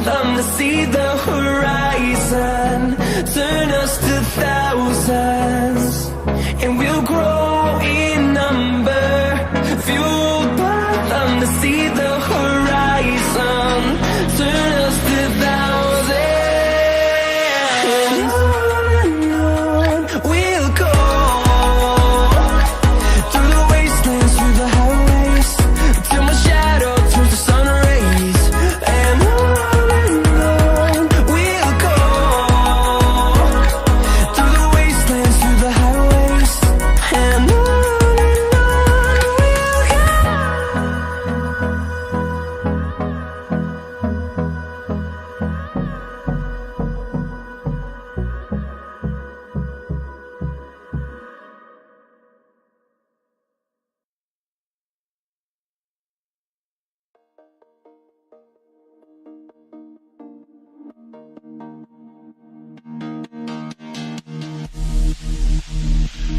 them to see the horizon. Turn us to thousands, and we'll grow in number. Fueled by them to see the horizon. Turn us to thousands, and on we'll go. Through the wastelands, through the highways, till my shadow turns to sun rays. And on we'll go. Through the wastelands, through the highways, and on we'll go.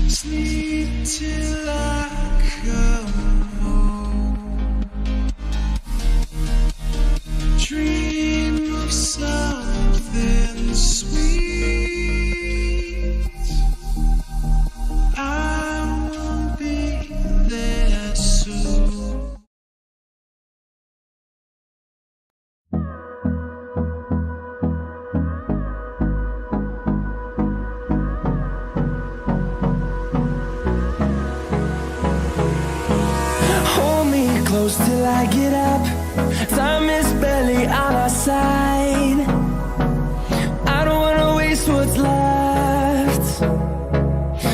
Sleep till I come home. Dream of something sweet. I will be there soon. Hold me close till I get up. Time is barely on our side. I don't wanna waste what's left.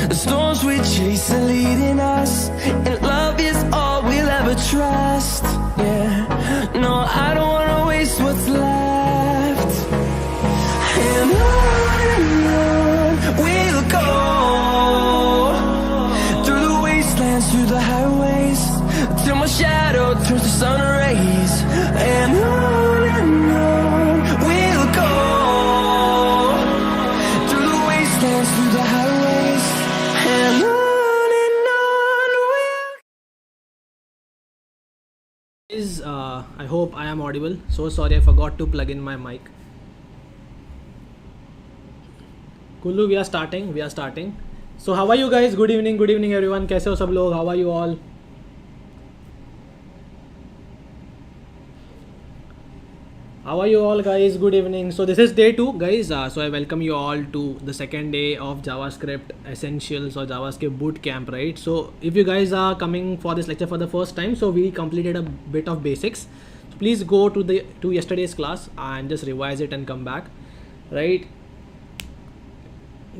The storms we chase are leading us, and love is all we'll ever trust. Yeah, no, I don't wanna waste what's left. And on we'll go. Through the wastelands, through the highways, till my shadow turns to sun rays. And on we'll go. Through the wastelands, through the highways, and on we'll. I hope I am audible. So sorry, I forgot to plug in my mic. Kullu, we are starting. So how are you guys? Good evening everyone. कैसे हो सब लोग? How are you all? How are you all guys? Good evening. So this is day 2 guys. So I welcome you all to the second day of JavaScript Essentials or JavaScript Bootcamp, right? So if you guys are coming for this lecture for the first time, so we completed a bit of basics. So please go to yesterday's class and just revise it and come back, right?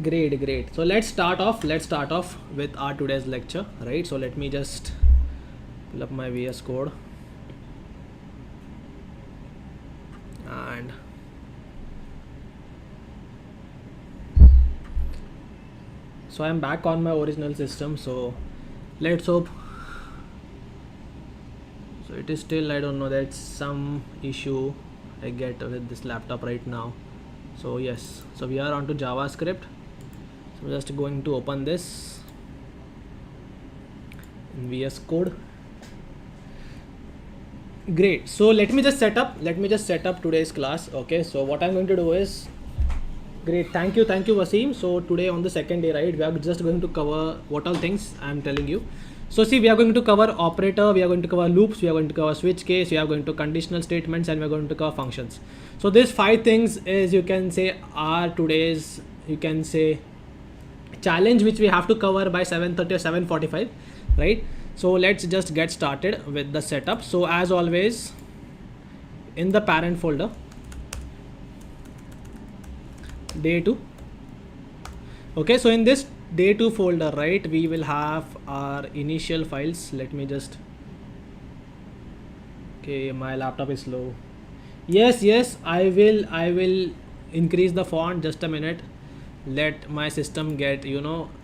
Great. So let's start off with our today's lecture, right? So let me just pull up my VS Code. And so I'm back on my original system, so let's hope. So it is still, I don't know, that's some issue I get with this laptop right now. So yes, so we are on to JavaScript. So I'm just going to open this in VS Code. Great. So let me just set up today's class. Okay, so what I'm going to do is, great, thank you Wasim. So today on the second day, right, we are just going to cover what all things I'm telling you. So see, we are going to cover operator, we are going to cover loops, we are going to cover switch case, we are going to conditional statements, and we are going to cover functions. So these 5 things is, you can say, are today's, you can say, challenge which we have to cover by 7:30 or 7:45, right? So let's just get started with the setup. So as always, in the parent folder, day 2. Okay, so in this day 2 folder, right, we will have our initial files. Let me just, okay, my laptop is slow. Yes, I will increase the font. Just a minute, let my system get,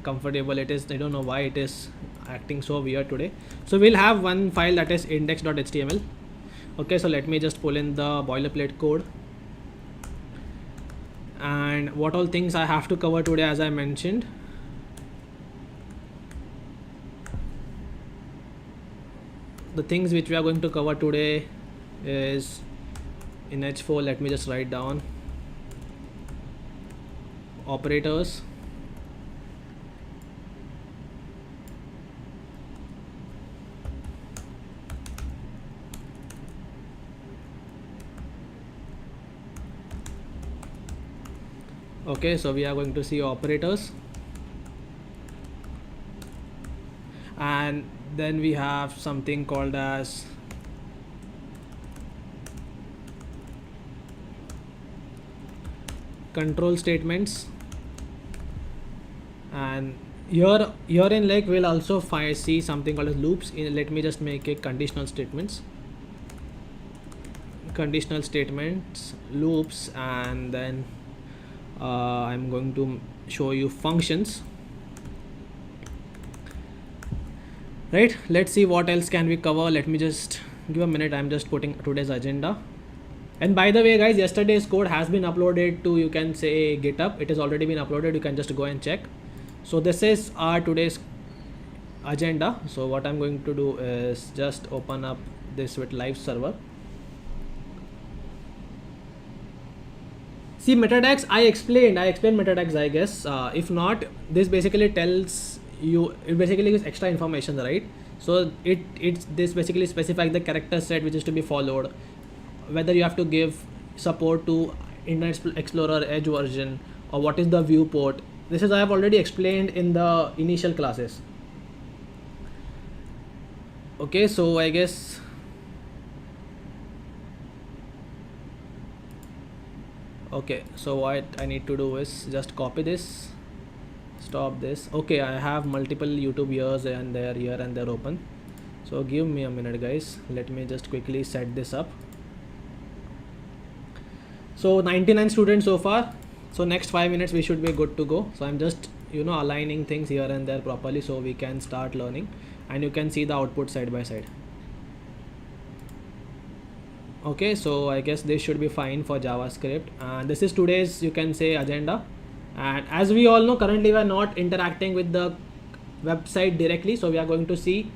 comfortable. It is, I don't know why it is acting so weird today. So we'll have one file, that is index.html. Okay, so let me just pull in the boilerplate code. And what all things I have to cover today, as I mentioned. The things which we are going to cover today is In H4, let me just write down operators. Okay, so we are going to see operators, and then we have something called as control statements, and herein like we'll also see something called as loops. Let me just make it conditional statements, loops, and then I'm going to show you functions. Right, let's see what else can we cover. Let me just give a minute. I'm just putting today's agenda. And by the way guys, yesterday's code has been uploaded to, you can say, GitHub. It has already been uploaded. You can just go and check. So this is our today's agenda. So what I'm going to do is just open up this with live server. See, metadags, I explained metadags, I guess. If not, this basically tells you, it basically gives extra information, right? So this basically specifies the character set which is to be followed, whether you have to give support to Internet Explorer Edge version, or what is the viewport. This is I have already explained in the initial classes. Okay, so I guess okay, so what I need to do is just copy this, stop this. Okay, I have multiple YouTube here and there open. So give me a minute guys, let me just quickly set this up. So 99 students so far, so next 5 minutes we should be good to go. So I'm just aligning things here and there properly so we can start learning, and you can see the output side by side. Okay, so I guess this should be fine for JavaScript, and this is today's, you can say, agenda. And as we all know, currently we are not interacting with the website directly, so we are going to see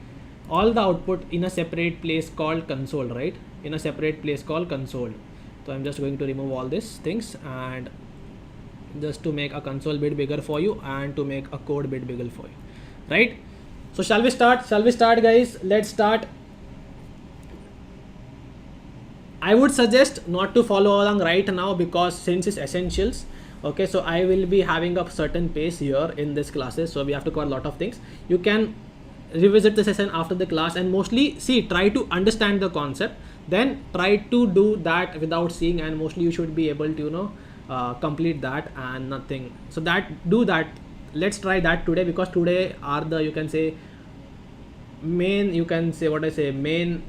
all the output in a separate place called console, right? In a separate place called console. So I'm just going to remove all these things, and just to make a console bit bigger for you and to make a code bit bigger for you, right? So shall we start guys? Let's start. I would suggest not to follow along right now, because since it's essentials, okay, so I will be having a certain pace here in this classes, so we have to cover a lot of things. You can revisit the session after the class, and mostly try to understand the concept, then try to do that without seeing, and mostly you should be able to complete that and nothing. So do that. Let's try that today, because today are the, you can say, main, main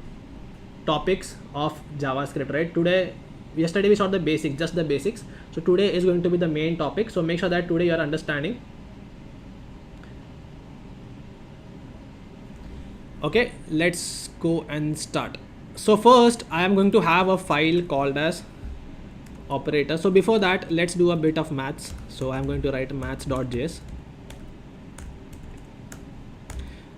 topics of JavaScript, right? Yesterday we saw the basics, just the basics. So today is going to be the main topic. So make sure that today you are understanding. Okay, let's go and start. So first I am going to have a file called as operator. So before that, let's do a bit of maths. So I'm going to write maths.js.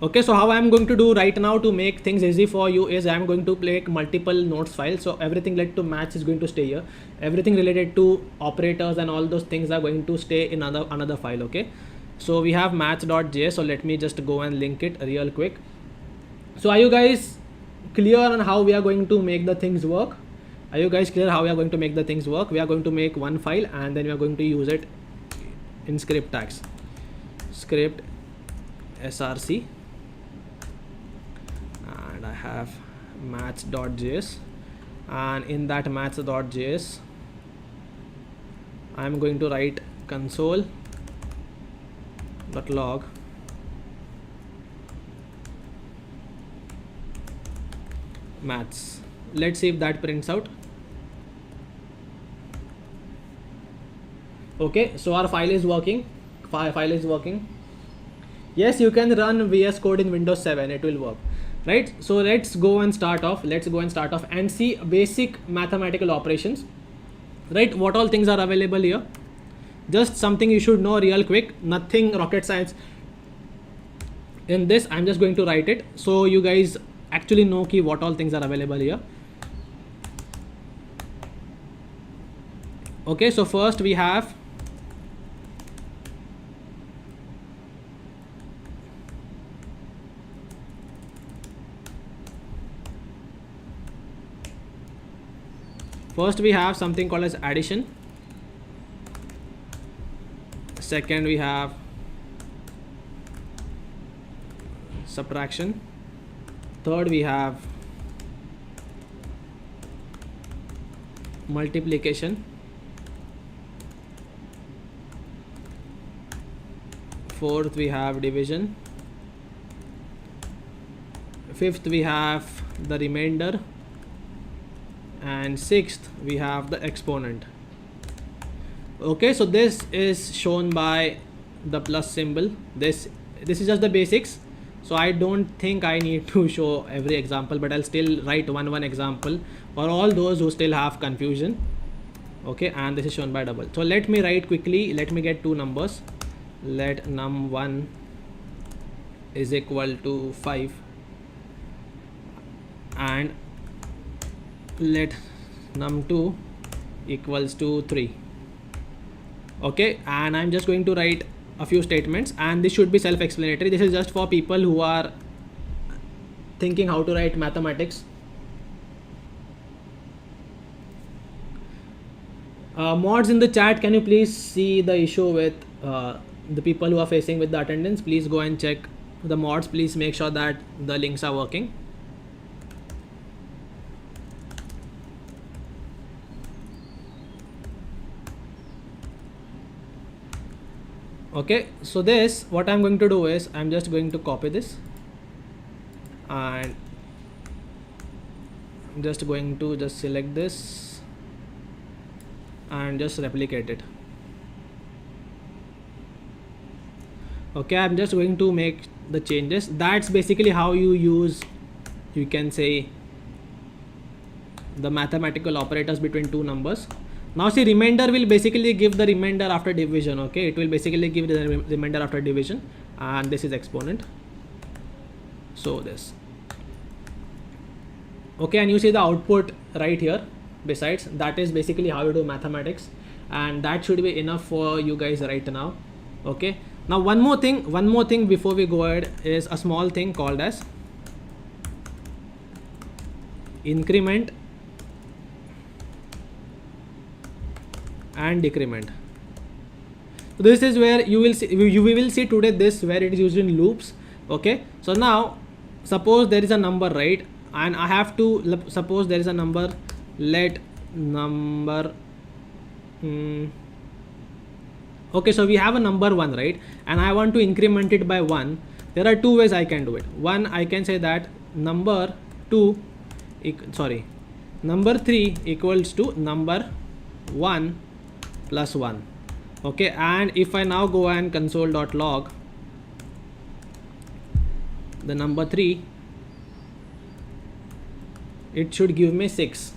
Okay, so how I'm going to do right now to make things easy for you is I'm going to make multiple nodes files. So everything related to maths is going to stay here. Everything related to operators and all those things are going to stay in another file. Okay, so we have maths.js. So let me just go and link it real quick. So are you guys clear on how we are going to make the things work? Are you guys clear how we are going to make the things work? We are going to make one file, and then we are going to use it in script tags. Script src. I have maths.js, and in that maths.js I am going to write console.log maths. Let's see if that prints out. Okay, so our file is working. Yes, you can run VS Code in Windows 7, it will work. Right, so let's go and start off and see basic mathematical operations, right? What all things are available here, just something you should know real quick, nothing rocket science in this. I'm just going to write it so you guys actually know what all things are available here. Okay, so first we have something called as addition. Second we have subtraction. Third we have multiplication. Fourth we have division. Fifth we have the remainder, and sixth we have the exponent. Okay, so this is shown by the plus symbol. This is just the basics, so I don't think I need to show every example, but I'll still write one example for all those who still have confusion. Okay, and this is shown by double. So let me write quickly. Let me get two numbers. Let num1 is equal to 5 and let num2 equals to 3. Okay, and I'm just going to write a few statements, and this should be self-explanatory. This is just for people who are thinking how to write mathematics. Mods in the chat, can you please see the issue with the people who are facing with the attendance? Please go and check the mods. Please make sure that the links are working. Okay, so this, what I'm going to do is I'm just going to copy this, and I'm just going to just select this and just replicate it. Okay, I'm just going to make the changes. That's basically how you use, you can say, the mathematical operators between two numbers. Now see, remainder will basically give the remainder after division. Okay, it will basically give the remainder after division, and this is exponent. So this. Okay, and you see the output right here. Besides, that is basically how you do mathematics, and that should be enough for you guys right now. Okay, now one more thing before we go ahead is a small thing called as increment and decrement. So this is where we will see today this, where it is used in loops. Okay, so now suppose there is a number, right, and I have to suppose there is a number, let number okay, so we have a number 1, right, and I want to increment it by 1. There are two ways I can do it. One, I can say that number 3 equals to number 1 plus 1. Okay, and if I now go and console.log the number 3, it should give me 6.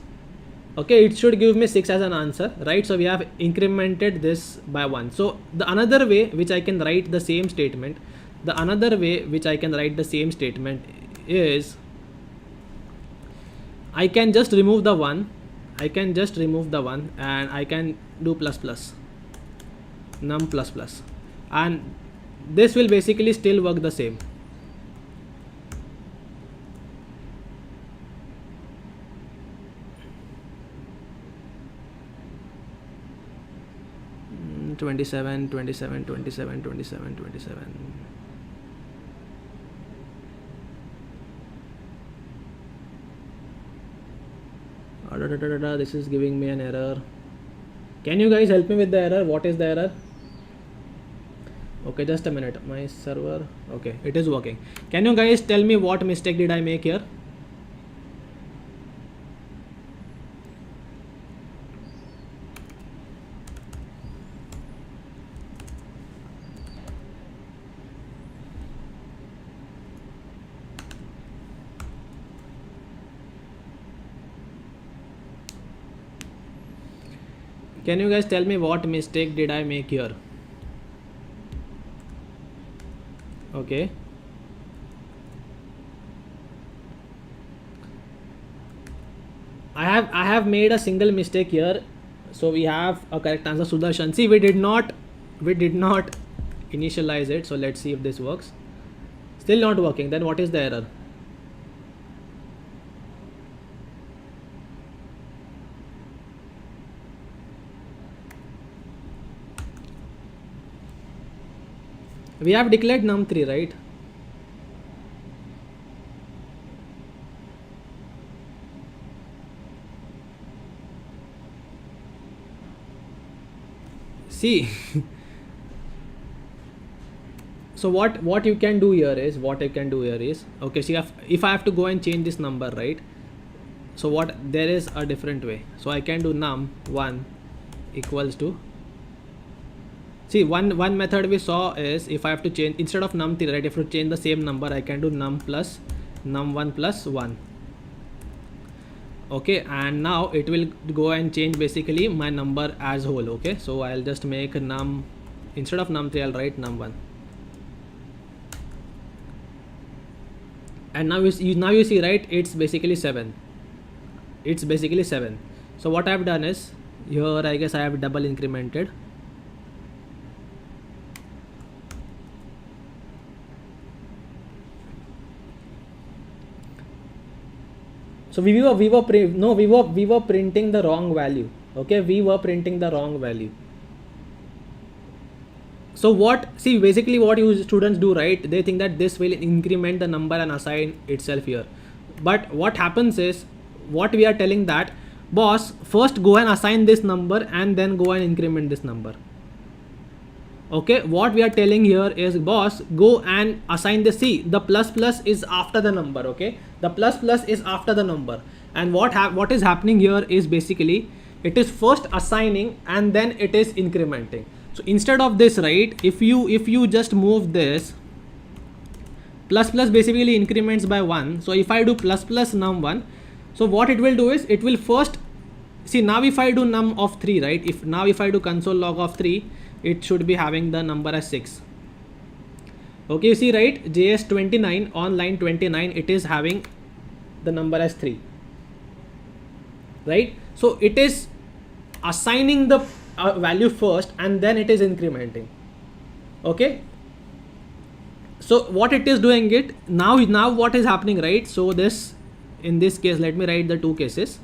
Okay, it should give me 6 as an answer, right? So we have incremented this by 1. So the another way which I can write the same statement, is I can just remove the 1. And I can do plus num plus, and this will basically still work the same. Mm, 27. This is giving me an error. Can you guys help me with the error? What is the error? Okay, just a minute. My server. Okay, it is working. Can you guys tell me what mistake did I make here? Can you guys tell me what mistake did I make here? Okay. I have made a single mistake here. So we have a correct answer, Sudarshan. See, we did not initialize it. So let's see if this works. Still not working. Then what is the error? We have declared num3, right? See, so what you can do here is, okay, see, if I have to go and change this number, right? So there is a different way. So I can do num1 equals to, see, one method we saw is, if I have to change, instead of num3, right, if to change the same number, I can do num1 plus 1. Okay, and now it will go and change basically my number as whole. Okay, so I'll just make instead of num3, I'll write num1. And now you see, right, it's basically 7. So what I've done is, here I guess I have double incremented. So we were printing the wrong value. Okay, we were printing the wrong value. So basically what you students do, right? They think that this will increment the number and assign itself here. But what happens is, what we are telling that, boss, first go and assign this number and then go and increment this number. Okay, what we are telling here is, boss, go and assign the C. The plus is after the number. Okay, the plus is after the number. And what is happening here is basically, it is first assigning and then it is incrementing. So instead of this, right, if you just move this, plus basically increments by 1. So if I do plus num1, so what it will do is, it will first, see, now if I do num of 3, right, if I do console log of 3, it should be having the number as 6. Okay, you see, right, JS29 on line 29, it is having the number as 3, right? So it is assigning the value first and then it is incrementing. Okay, so what it is doing it now what is happening, right? So this, in this case, let me write the two cases.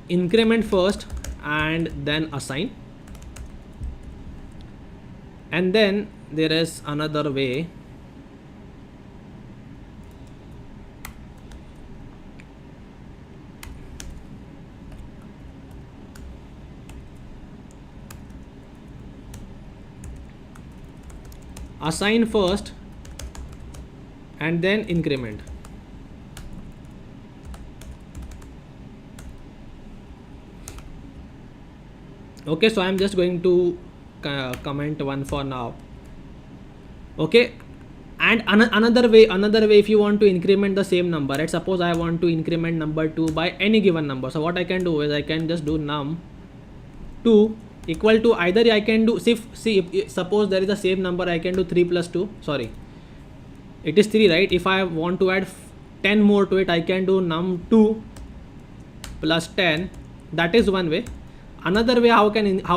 Increment first and then assign, and then there is another way. Assign first and then increment. Okay, so I'm just going to comment one for now. Okay, and another way, if you want to increment the same number, let's suppose I want to increment number 2 by any given number. So what I can do is, I can just do num2 equal to, either I can do, if suppose there is the same number, I can do 3 plus 2, sorry, it is 3, right? If I want to add 10 more to it, I can do num2 plus 10. That is one way. Another way how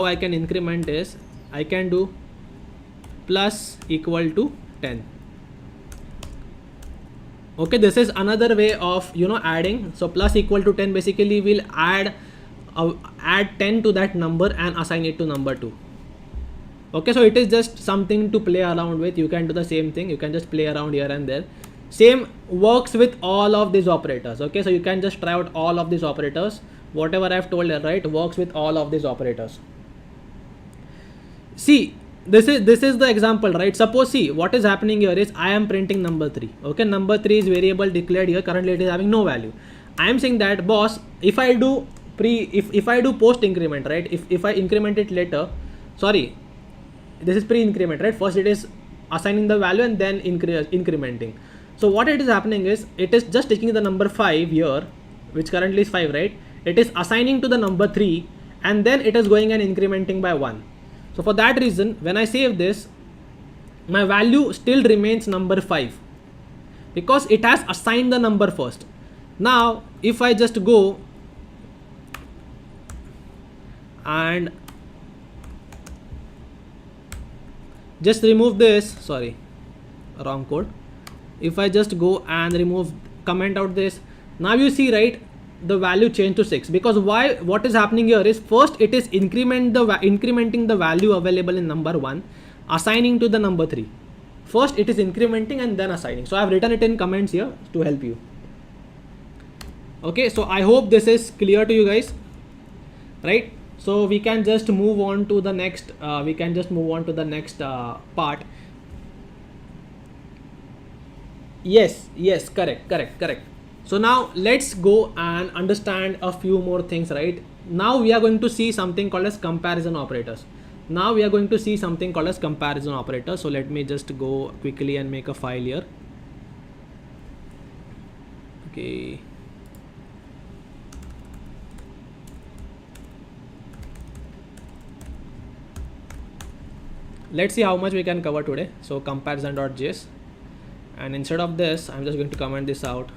I can increment is, I can do plus equal to 10. Okay, this is another way of adding. So plus equal to 10 basically will add 10 to that number and assign it to number 2. Okay, so it is just something to play around with. You can do the same thing, you can just play around here and there. Same works with all of these operators. Okay, so you can just try out all of these operators. Whatever I've told here, right, works with all of these operators. See, this is the example, right? Suppose, see, what is happening here is, I am printing number 3. Okay, number 3 is variable declared here. Currently it is having no value. I am saying that, boss, if I do post increment, right, if I increment it later, sorry, this is pre increment, right? First it is assigning the value and then incrementing. So what it is happening is, it is just taking the number 5 here, which currently is 5, right? It is assigning to the number 3 and then it is going and incrementing by 1. So for that reason, when I save this, my value still remains number 5 because it has assigned the number first. Now if I just go and just remove this, sorry, wrong code. If I just go and remove, comment out this, now you see, right, the value changed to 6. Because why? What is happening here is, first it is incrementing the value available in number 1, assigning to the number 3. First it is incrementing and then assigning. So I have written it in comments here to help you. Okay, so I hope this is clear to you guys, right? So we can just move on to the next part. Yes, correct. So now let's go and understand a few more things, right? Now we are going to see something called as comparison operators. So let me just go quickly and make a file here. Okay. Let's see how much we can cover today. So comparison.js, and instead of this, I'm just going to comment this out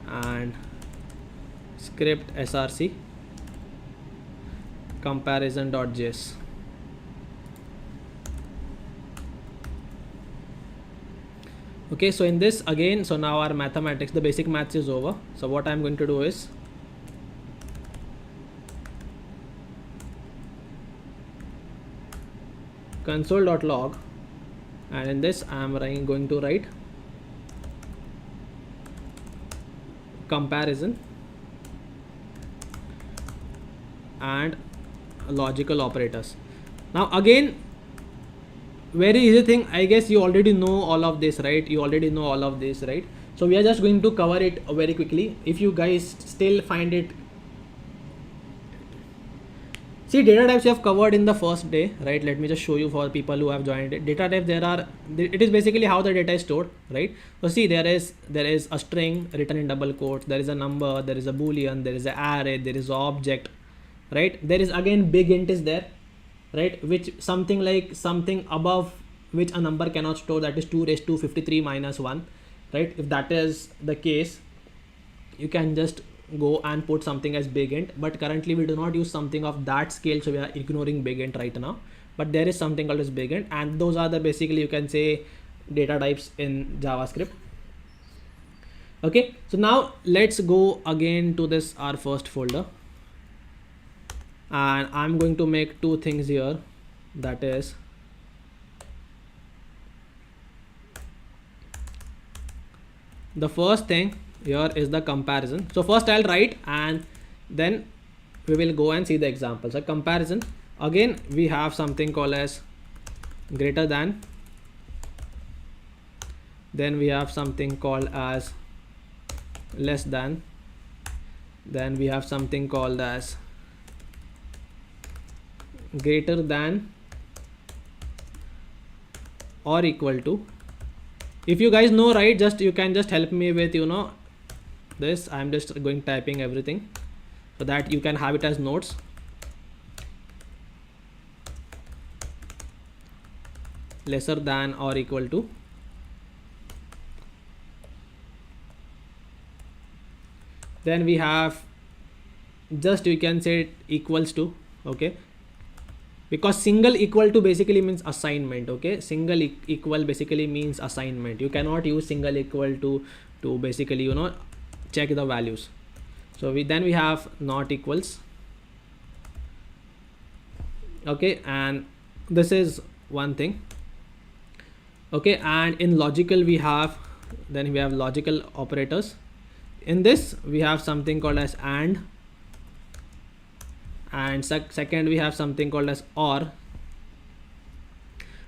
and script src comparison.js. Okay, so in this again, so now our mathematics, the basic maths is over. So what I'm going to do is, console.log, and in this I'm going to write comparison and logical operators. Now again, very easy thing, I guess you already know all of this, right? So we are just going to cover it very quickly. If you guys still find it, see, data types you have covered in the first day, right? Let me just show you for people who have joined it. Data type, it is basically how the data is stored, right? So see, there is a string written in double quotes, there is a number, there is a boolean, there is an array, there is an object, right? There is again big int is there, right? Which something above which a number cannot store, that is 2 raised to 53 minus 1, right? If that is the case, you can just go and put something as big int, but currently we do not use something of that scale, so we are ignoring big int right now. But there is something called as big int, and those are the basically, you can say, data types in JavaScript. Okay, so now let's go again to this our first folder, and I'm going to make two things here. That is, the first thing here is the comparison. So first I'll write and then we will go and see the examples. So comparison, again we have something called as greater than, then we have something called as less than, then we have something called as greater than or equal to. If you guys know, right, you can just help me with this. I'm just going typing everything so that you can have it as notes. Lesser than or equal to, then we have just, you can say, equals to. Okay, because single equal to basically means assignment. Okay, single equal basically means assignment. You cannot use single equal to basically check the values. So we have not equals. Okay, and this is one thing. Okay, and in logical we have logical operators. In this we have something called as and second we have something called as or.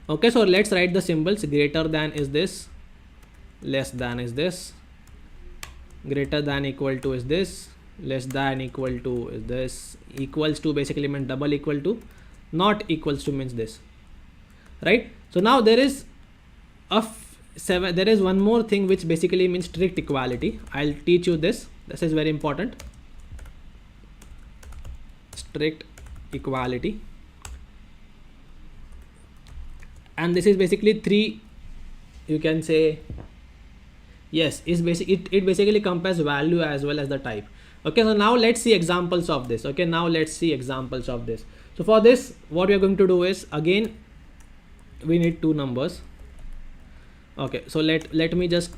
Okay, so let's write the symbols. Greater than is this, less than is this, greater than equal to is this, less than equal to is this, equals to basically means double equal to, not equals to means this, right? So now there is there is one more thing which basically means strict equality. I'll teach you this. This is very important. Strict equality, and this is basically three, you can say, yes, is basic. It basically compares value as well as the type. Okay, so now let's see examples of this. Okay, now let's see examples of this. So for this, what we are going to do is, again, we need two numbers. Okay, so let me just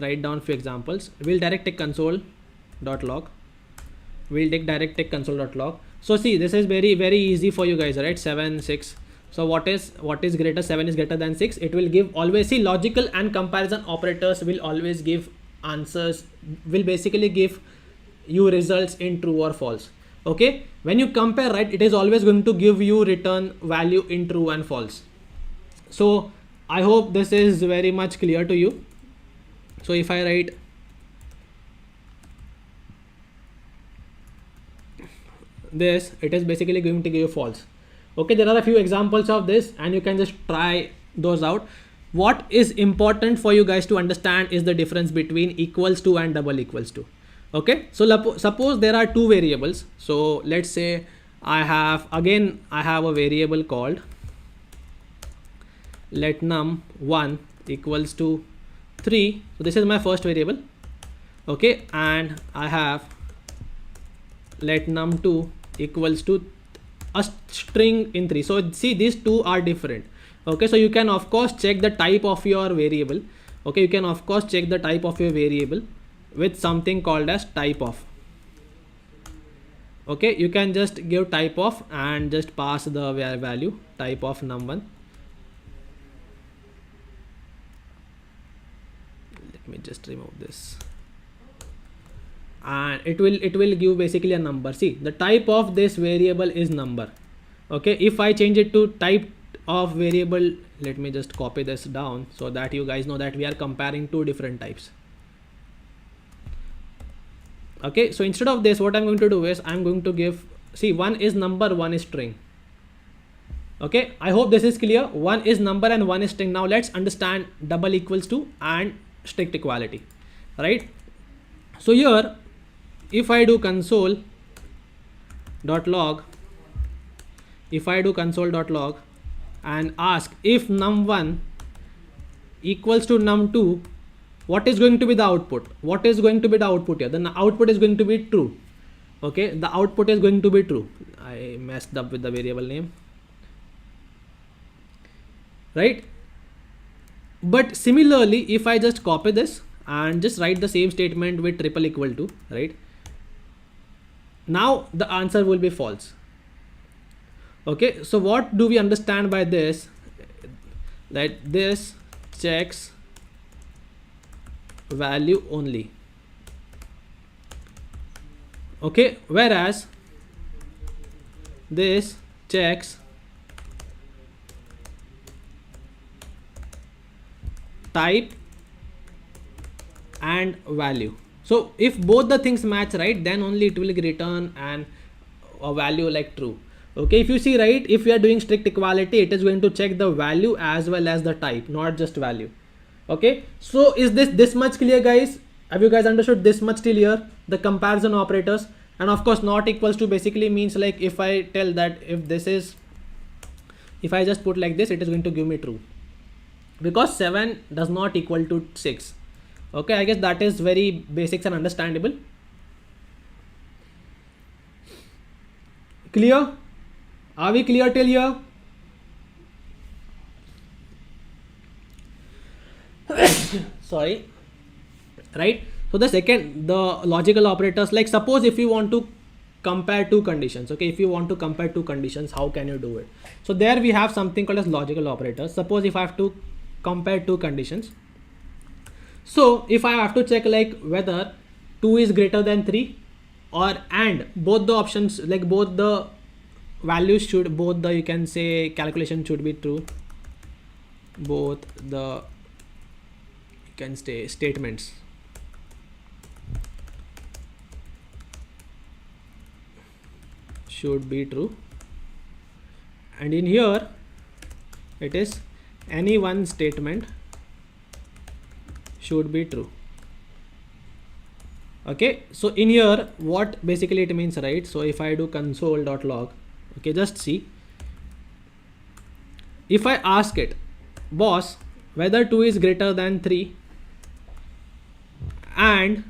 write down few examples. We'll direct take console.log. We'll direct take console.log. So see, this is very easy for you guys, right? 7, 6. So what is greater? 7 is greater than 6. It will give always, see, logical and comparison operators will always give answers, will basically give you results in true or false. Okay, when you compare, right, it is always going to give you return value in true and false. So I hope this is very much clear to you. So if I write this, it is basically going to give you false. Okay, there are a few examples of this and you can just try those out. What is important for you guys to understand is the difference between equals to and double equals to. Okay, so suppose there are two variables. So let's say I have a variable called let num1 equals to 3. So this is my first variable. Okay, and I have let num2 equals to a string in 3. So see, these two are different. Okay, so you can of course check the type of your variable. Okay, you can of course check the type of your variable with something called as type of. Okay, you can just give type of and just pass the value type of num1. Let me just remove this, and it will give basically a number. See, the type of this variable is number. Okay, if I change it to type of variable, let me just copy this down so that you guys know that we are comparing two different types. Okay, so instead of this, what I'm going to do is I'm going to give, see, one is number, one is string. Okay, I hope this is clear. One is number and one is string. Now let's understand double equals to and strict equality, right? So here, if I do console.log, and ask if num1 equals to num2, what is going to be the output? What is going to be the output here? The output is going to be true. Okay, the output is going to be true. I messed up with the variable name, right? But similarly, if I just copy this and just write the same statement with triple equal to, right, now the answer will be false. Okay, so what do we understand by this? That this checks value only. Okay, whereas this checks type and value. So if both the things match, right, then only it will return a value like true. Okay, if you see, right, if we are doing strict equality, it is going to check the value as well as the type, not just value. Okay, so is this much clear, guys? Have you guys understood this much till here? The comparison operators, and of course not equals to basically means like if I tell that if I just put like this, it is going to give me true, because 7 does not equal to 6. Okay, I guess that is very basics and understandable. Clear? Are we clear till here? Sorry, right? So the logical operators, like suppose if you want to compare two conditions. Okay, if you want to compare two conditions, how can you do it? So there we have something called as logical operators. Suppose if I have to compare two conditions, so if I have to check like whether 2 is greater than 3 or and both the options, like both the values should, both the, you can say, calculation should be true, both the, you can say, statements should be true, and in here it is any one statement should be true. Okay, so in here what basically it means, right? So if I do console.log, okay, just see, if I ask it, boss, whether 2 is greater than 3 and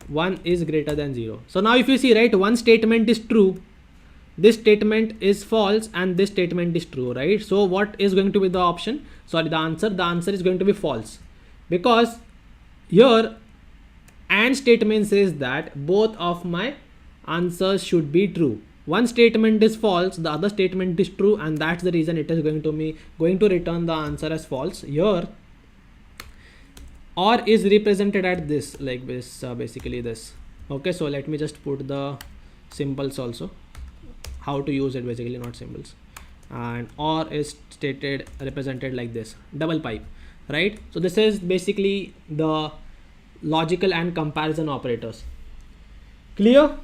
1 is greater than 0. So now if you see, right, one statement is true, this statement is false, and this statement is true, right? So what is going to be the option? Sorry, the answer is going to be false, because here and statement says that both of my answers should be true. One statement is false, the other statement is true, and that's the reason it is going to return the answer as false. Here or is represented at this, like this, basically this. Okay, so let me just put the symbols also, how to use it, basically not symbols. And or is represented like this, double pipe, right? So this is basically the logical and comparison operators. Clear?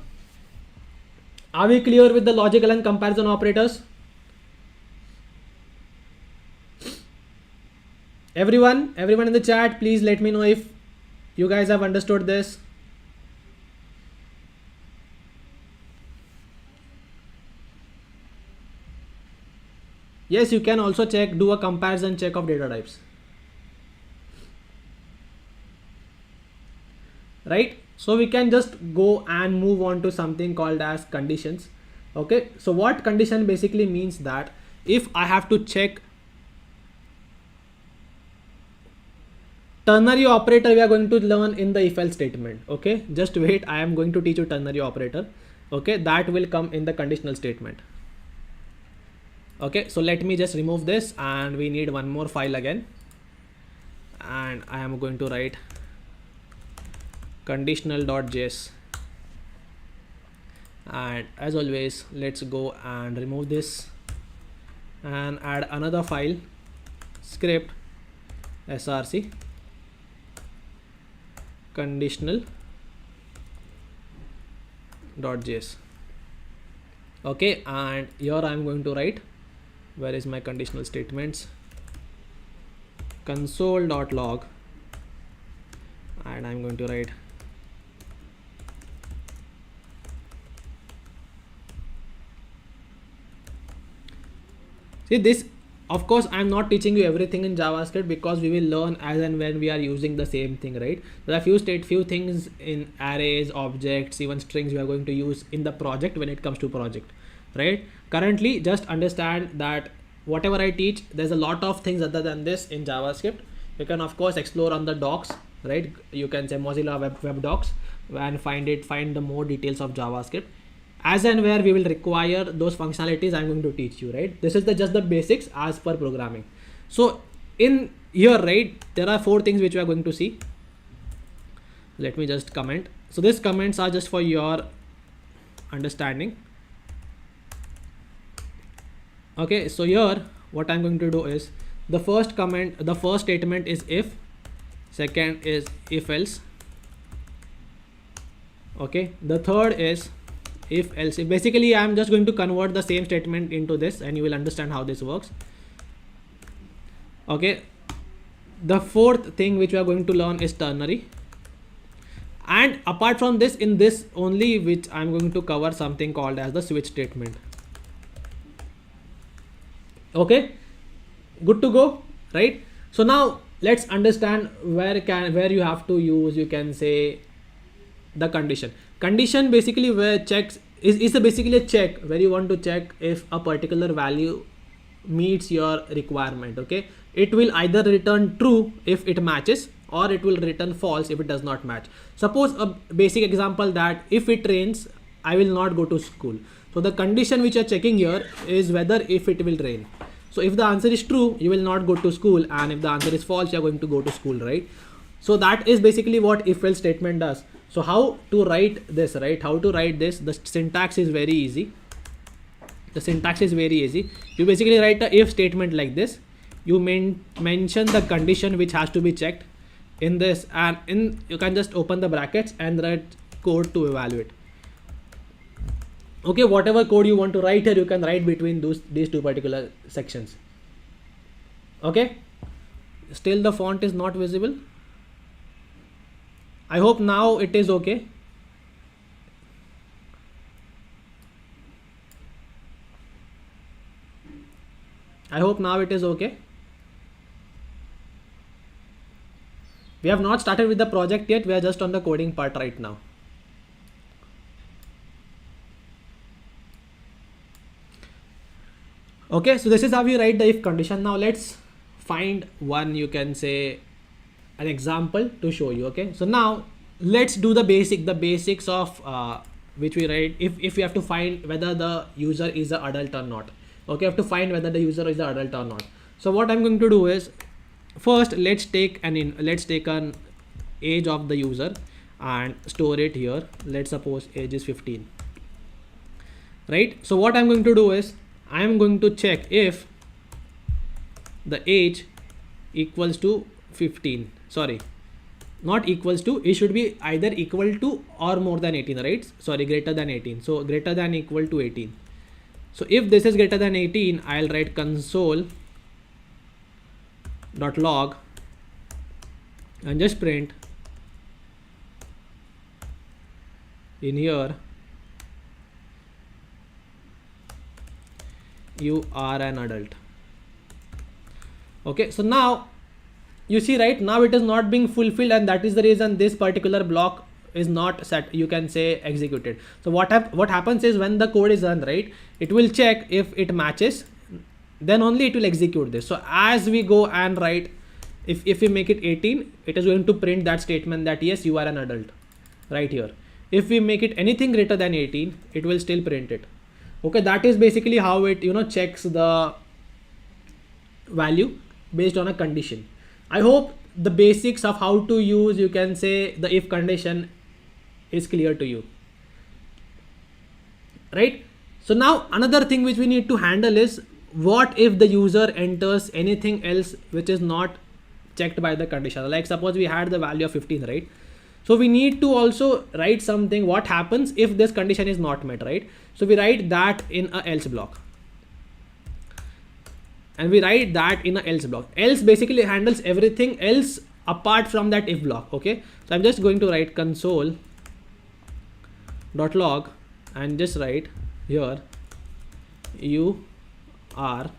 Are we clear with the logical and comparison operators? Everyone in the chat, please let me know if you guys have understood this. Yes, you can also do a comparison check of data types. Right? So we can just go and move on to something called as conditions. Okay, so what condition basically means that if I have to check ternary operator, we are going to learn in the if else statement. Okay, just wait, I am going to teach you ternary operator. Okay, that will come in the conditional statement. Okay, so let me just remove this, and we need one more file again, and I am going to write conditional.js, and as always, let's go and remove this and add another file, script src conditional.js. okay, and here I'm going to write, where is my conditional statements, console.log, and I'm going to write see this. Of course, I'm not teaching you everything in JavaScript, because we will learn as and when we are using the same thing, right? There are few things in arrays, objects, even strings we are going to use in the project when it comes to project, right? Currently, just understand that whatever I teach, there's a lot of things other than this in JavaScript. You can of course explore on the docs, right? You can say Mozilla web docs and find the more details of JavaScript. As and where we will require those functionalities, I'm going to teach you, right? This is just the basics as per programming. So in here, right, there are 4 things which we are going to see. Let me just comment. So these comments are just for your understanding. Okay, so here what I'm going to do is, the first statement is if, second is if else. Okay, the third is if else. Basically, I'm just going to convert the same statement into this, and you will understand how this works. Okay, the fourth thing which we are going to learn is ternary. And apart from this, in this only, which I'm going to cover something called as the switch statement. Okay, good to go, right? So now let's understand where you have to use, you can say, the condition. Condition basically where checks is basically a check where you want to check if a particular value meets your requirement. Okay, it will either return true if it matches, or it will return false if it does not match. Suppose a basic example that if it rains, I will not go to school. So the condition which you are checking here is whether if it will rain. So if the answer is true, you will not go to school, and if the answer is false, you are going to go to school, right? So that is basically what if else statement does. So how to write this, right? How to write this? The syntax is very easy. You basically write a if statement like this. You mention the condition which has to be checked in this, and you can just open the brackets and write code to evaluate. Okay, whatever code you want to write here, you can write between these 2 particular sections. Okay, still the font is not visible. I hope now it is okay. I hope now it is okay. We have not started with the project yet. We are just on the coding part right now. Okay, so this is how you write the if condition. Now let's find one, you can say an example to show you. Okay, so now let's do the basics of which we write if we have to find whether the user is an adult or not. Okay, I have to find whether the user is an adult or not. So what I'm going to do is, first let's take an age of the user and store it here. Let's suppose age is 15, right? So what I'm going to do is I'm going to check if the age equals to 15, sorry, not equals to, it should be either equal to or more than 18, right? Sorry, greater than 18. So greater than equal to 18. So if this is greater than 18, I'll write console.log and just print in here you are an adult. Okay, so now you see, right, now it is not being fulfilled, and that is the reason this particular block is not set, you can say executed. So what happens is when the code is run, right, it will check if it matches, then only it will execute this. So as we go and write, if we make it 18, it is going to print that statement that yes, you are an adult right here. If we make it anything greater than 18, it will still print it. Okay, that is basically how it, checks the value based on a condition. I hope the basics of how to use, you can say, the if condition is clear to you, right? So now another thing which we need to handle is, what if the user enters anything else which is not checked by the condition? Like suppose we had the value of 15, right? So we need to also write something, what happens if this condition is not met, right? So we write that in a else block, and we write that in a else block. Else basically handles everything else apart from that if block. Okay, so I'm just going to write console.log and just write here you are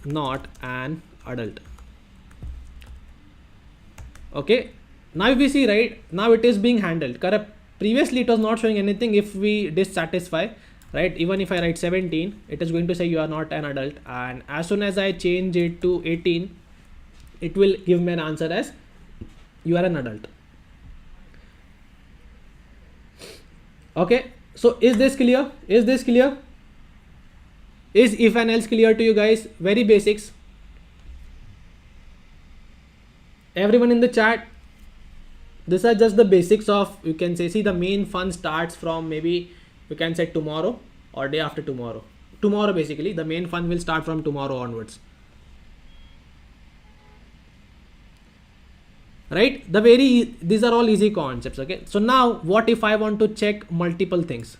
not an adult. Okay, now if we see, right, now it is being handled correct. Previously it was not showing anything if we dissatisfy, right? Even if I write 17, it is going to say you are not an adult, and as soon as I change it to 18, it will give me an answer as you are an adult. Okay, so is this clear? Is if and else clear to you guys? Very basics. Everyone in the chat, these are just the basics of, you can say, see, the main fun starts from maybe you can say tomorrow or day after tomorrow. Tomorrow basically, the main fun will start from tomorrow onwards. Right? These are all easy concepts. Okay. So now what if I want to check multiple things?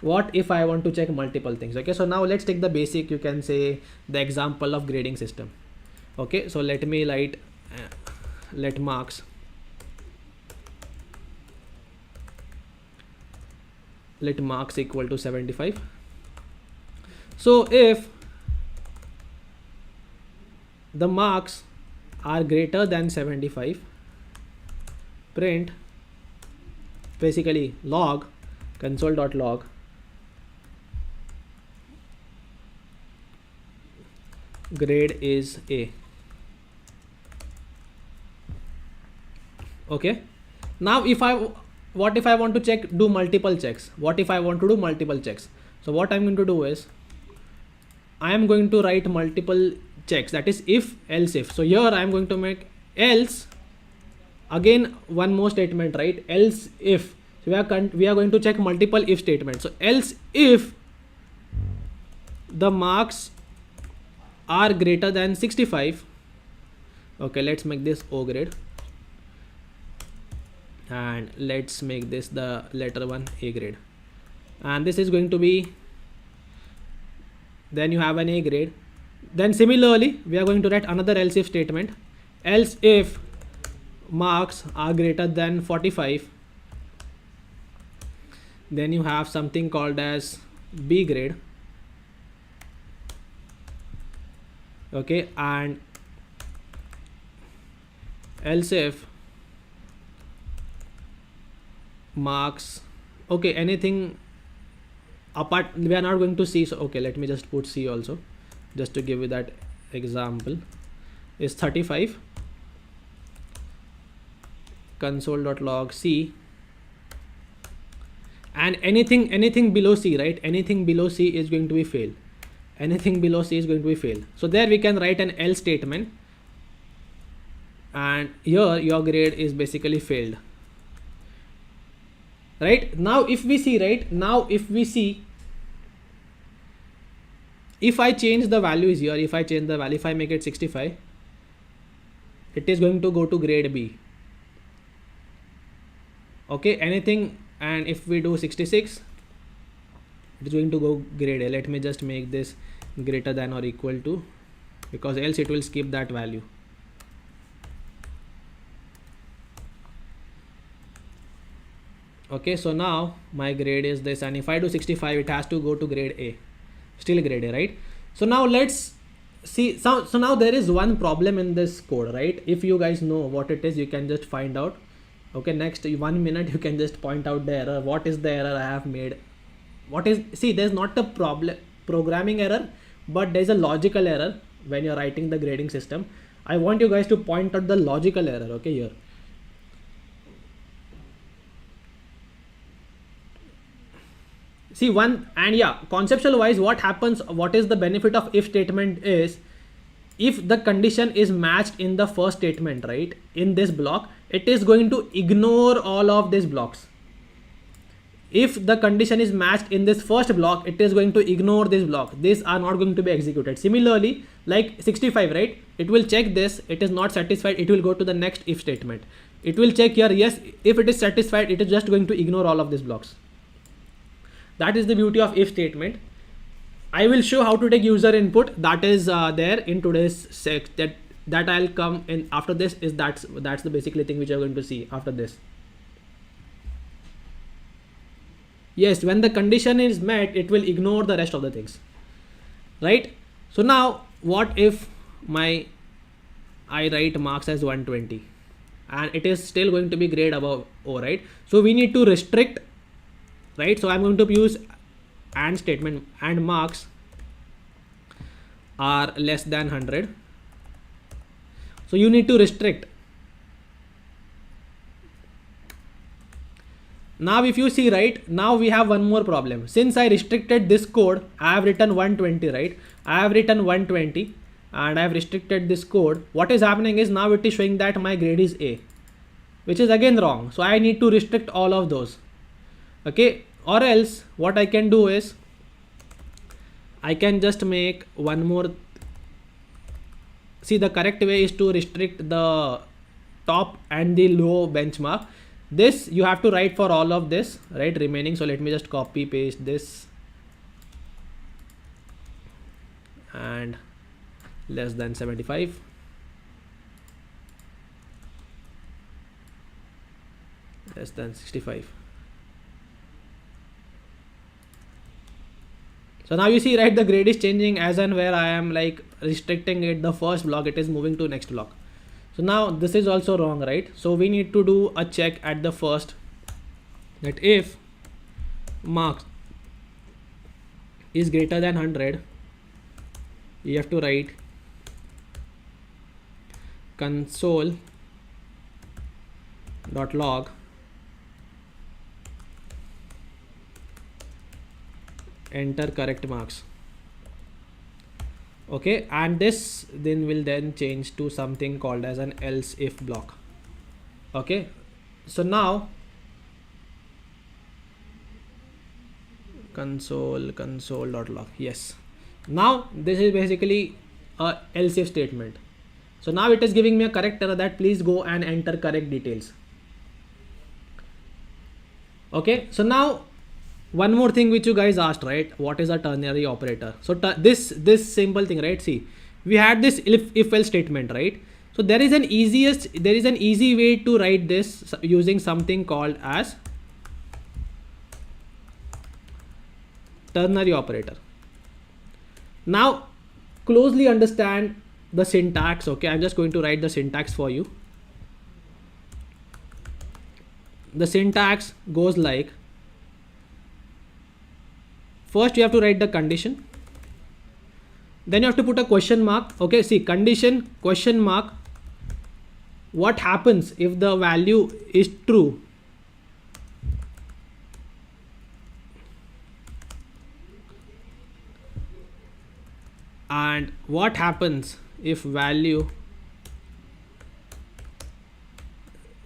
Okay. So now let's take the basic, you can say, the example of grading system. Okay. So let me write, let marks equal to 75. So if the marks are greater than 75, print basically log console.log grade is A. Okay, now what if I want to do multiple checks? So what I'm going to do is I am going to write multiple checks, that is if, else, if. So here I'm going to make else, again one more statement, right? Else if. So we are going to check multiple if statements. So else if the marks are greater than 65. Okay, let's make this O grade, and let's make this the letter 1 A grade, and this is going to be, then you have an A grade. Then similarly we are going to write another else if statement. Else if marks are greater than 45, then you have something called as B grade. Okay, and else if marks, okay, anything apart, we are not going to see. So okay, let me just put C also, just to give you that example, is 35 console.log C, and anything below C, right? Anything below C is going to be fail. Anything below C is going to be fail. So there we can write an else statement, and here your grade is basically failed. Right now, if we see, if I change the values here, if I make it 65, it is going to go to grade B. Okay, anything, and if we do 66, it is going to go grade A. Let me just make this greater than or equal to, because else it will skip that value. Okay, so now my grade is this, and if I do 65, it has to go to grade A, still grade A, right? So now let's see. So now there is one problem in this code, right? If you guys know what it is, you can just find out. Okay, next 1 minute you can just point out the error. What is the error I have made? What is, see, there's not a problem programming error, but there's a logical error when you're writing the grading system. I want you guys to point out the logical error. Okay, here. See one, and yeah, conceptual wise, what happens, what is the benefit of if statement is, if the condition is matched in the first statement, right, in this block, it is going to ignore all of these blocks. If the condition is matched in this first block, it is going to ignore this block. These are not going to be executed. Similarly, like 65, right, it will check this, it is not satisfied, it will go to the next if statement. It will check here, yes, if it is satisfied, it is just going to ignore all of these blocks. That is the beauty of if statement. I will show how to take user input. That is there in today's sec. That I'll come in after this. Is that's the basically thing which you're going to see after this. Yes, when the condition is met, it will ignore the rest of the things, right? So now, what if I write marks as 120, and it is still going to be grade above O, right? So we need to restrict. Right, so I'm going to use and statement, and marks are less than 100. So you need to restrict. Now if you see, right, now we have one more problem. Since I restricted this code, I have written 120, right? I have written 120 and I have restricted this code. What is happening is now it is showing that my grade is A, which is again wrong. So I need to restrict all of those. Okay, or else what I can do is I can just make one more. See, the correct way is to restrict the top and the low benchmark. This you have to write for all of this, right, remaining. So let me just copy paste this, and less than 75, less than 65. So now you see, right, the grade is changing as and where I am like restricting it. The first block, it is moving to next block. So now this is also wrong, right? So we need to do a check at the first, that if marks is greater than 100, you have to write console.log enter correct marks. Okay, and this then will then change to something called as an else if block. Okay, so now console.log, yes, now this is basically a else if statement. So now it is giving me a correct error that please go and enter correct details. Okay, so now one more thing which you guys asked, right? What is a ternary operator? So this simple thing, right? See, we had this if else statement, right? So there is an easy way to write this using something called as ternary operator. Now closely understand the syntax. Okay, I'm just going to write the syntax for you. The syntax goes like, first you have to write the condition, then you have to put a question mark. Okay, see, condition question mark, what happens if the value is true? And what happens if value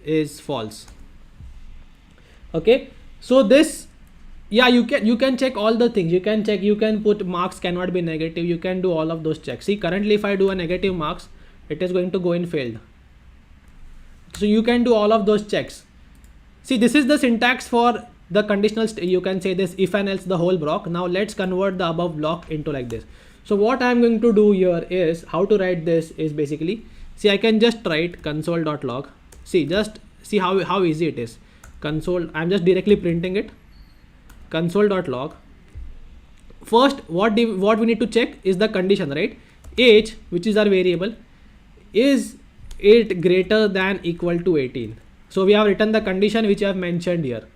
is false? Okay, so this, yeah, you can check all the things. You can put marks cannot be negative. You can do all of those checks. See, currently if I do a negative marks, it is going to go in failed. So you can do all of those checks. See, this is the syntax for the conditional. You can say this if and else the whole block. Now let's convert the above block into like this. So what I'm going to do here is, how to write this is basically, see, I can just write console.log. See, just see how easy it is. Console, I'm just directly printing it. Console.log. First, what we need to check is the condition, right? Age, which is our variable, is it greater than equal to 18? So we have written the condition which I have mentioned here.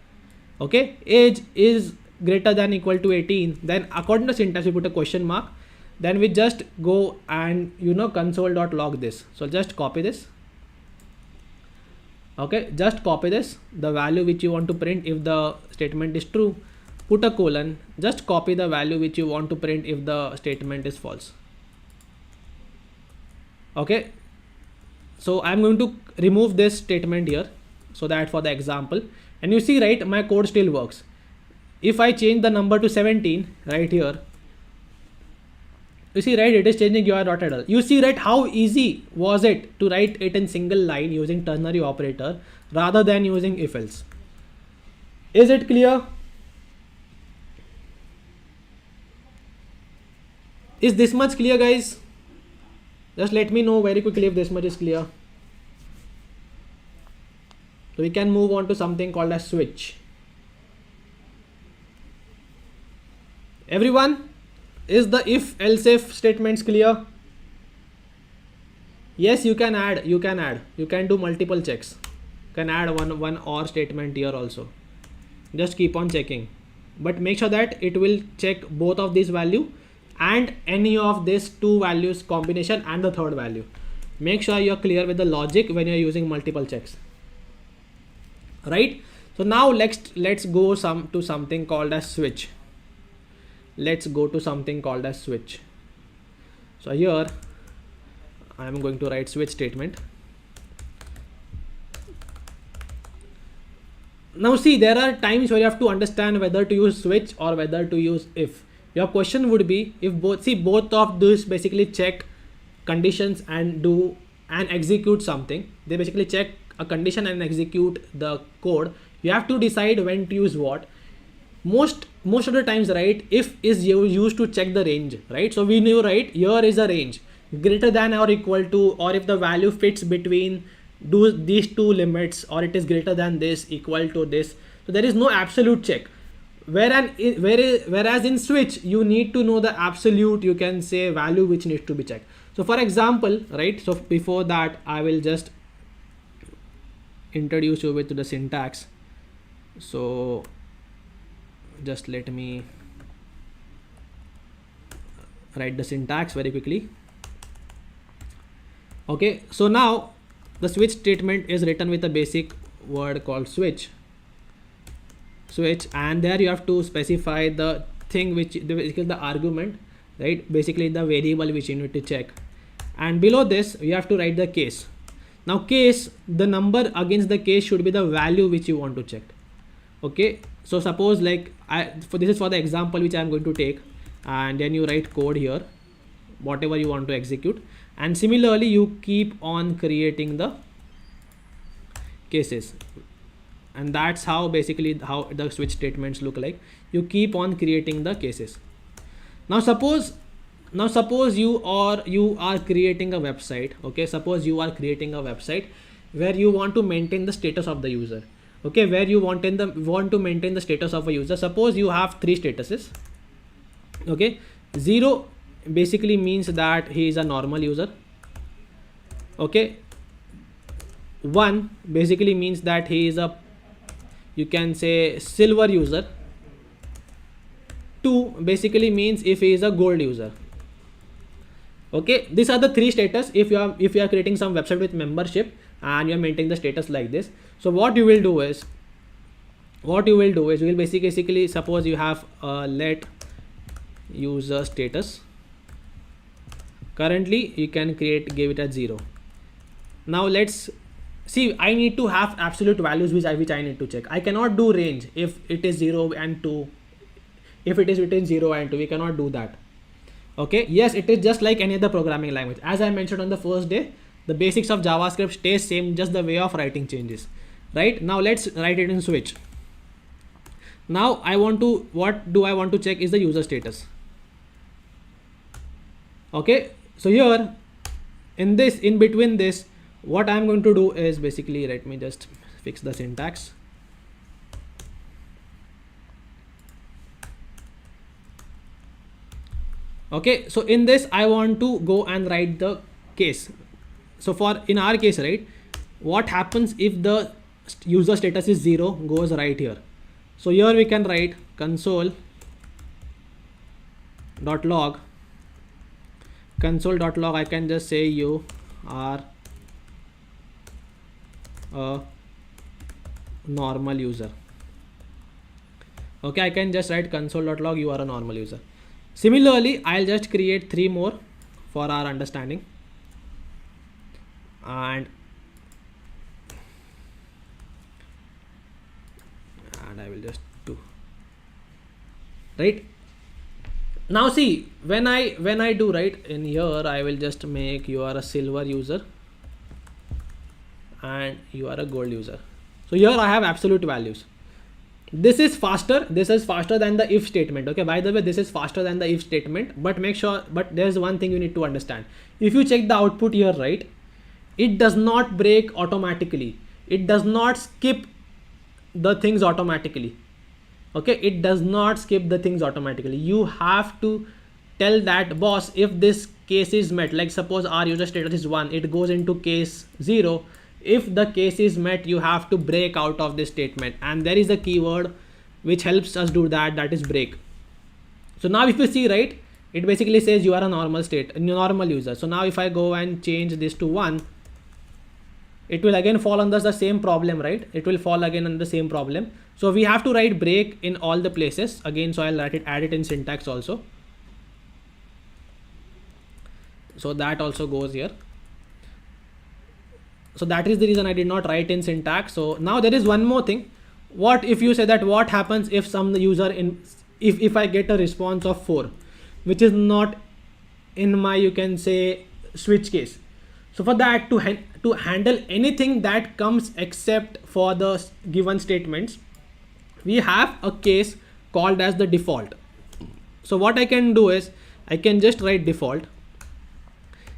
Okay, age is greater than equal to 18. Then according to syntax, we put a question mark. Then we just go and console.log this. So just copy this. Okay, just copy this, the value which you want to print if the statement is true, put a colon, just copy the value which you want to print if the statement is false. Okay, so I'm going to remove this statement here, so that for the example, and you see, right, my code still works. If I change the number to 17 right here, you see, right, it is changing UI.error. You see, right, how easy was it to write it in single line using ternary operator rather than using if else. Is it clear? Is this much clear, guys? Just let me know very quickly if this much is clear. So we can move on to something called a switch. Everyone? Is the if else if statements clear? Yes, you can add. You can do multiple checks. You can add one or statement here also. Just keep on checking, but make sure that it will check both of these value and any of these two values combination and the third value. Make sure you're clear with the logic when you're using multiple checks. Right? So now let's go to something called a switch. Let's go to something called as switch. So here I am going to write switch statement. Now see, there are times where you have to understand whether to use switch or whether to use if. Your question would be if both of these basically check conditions and do and execute something. They basically check a condition and execute the code. You have to decide when to use what. Most of the times, right, if is used to check the range, right? So we knew, right, here is a range greater than or equal to, or if the value fits between these two limits, or it is greater than this, equal to this. So there is no absolute check. Whereas in switch, you need to know the absolute, you can say, value which needs to be checked. So for example, right, so before that, I will just introduce you with the syntax. So just let me write the syntax very quickly. Okay, so now the switch statement is written with a basic word called switch, and there you have to specify the thing which is the argument, right, basically the variable which you need to check, and below this you have to write the case. Now case, the number against the case should be the value which you want to check. Okay, so suppose like this is for the example which I am going to take, and then you write code here, whatever you want to execute, and similarly you keep on creating the cases, and that's how basically how the switch statements look like. You keep on creating the cases. Now suppose you are creating a website. Okay, suppose you are creating a website where you want to maintain the status of the user. Okay, where you want to maintain the status of a user. Suppose you have three statuses. Okay, 0 basically means that he is a normal user. Okay, 1 basically means that he is a, you can say, silver user. 2 basically means if he is a gold user. Okay, these are the three status if you are creating some website with membership and you are maintaining the status like this. So what you will do is you will basically suppose you have let user status. Currently you can give it as 0. Now let's see, I need to have absolute values which I need to check. I cannot do range if it is 0 and 2. If it is between 0 and 2, we cannot do that. Okay, yes, it is just like any other programming language. As I mentioned on the first day, the basics of JavaScript stays same, just the way of writing changes. Right, now let's write it in switch. Now what do I want to check is the user status. Okay, so here in between this, what I'm going to do is basically, let me just fix the syntax. Okay, so in this I want to go and write the case. So in our case, right, what happens if the user status is 0 goes right here. So here we can write console.log I can just say you are a normal user. Okay, I can just write console.log you are a normal user. Similarly, I'll just create 3 more for our understanding, and I will just do right. Now see, when I do right in here, I will just make you are a silver user and you are a gold user. So here I have absolute values. This is faster than the if statement. Okay, by the way, this is faster than the if statement, but there's one thing you need to understand. If you check the output here, right, it does not break automatically. It does not skip the things automatically. Okay, it does not skip the things automatically. You have to tell that boss, if this case is met, like suppose our user status is 1, it goes into case 0. If the case is met, you have to break out of this statement, and there is a keyword which helps us do that, that is break. So now if you see, right, it basically says you are a normal user. So now if I go and change this to 1, it will again fall under the same problem, right? It will fall again under the same problem. So we have to write break in all the places again. So I'll add it in syntax also. So that also goes here. So that is the reason I did not write in syntax. So now there is one more thing. What if you say that what happens if some user if I get a response of 4, which is not in my, you can say, switch case. So for that, to handle anything that comes except for the given statements, we have a case called as the default. So what I can do is I can just write default.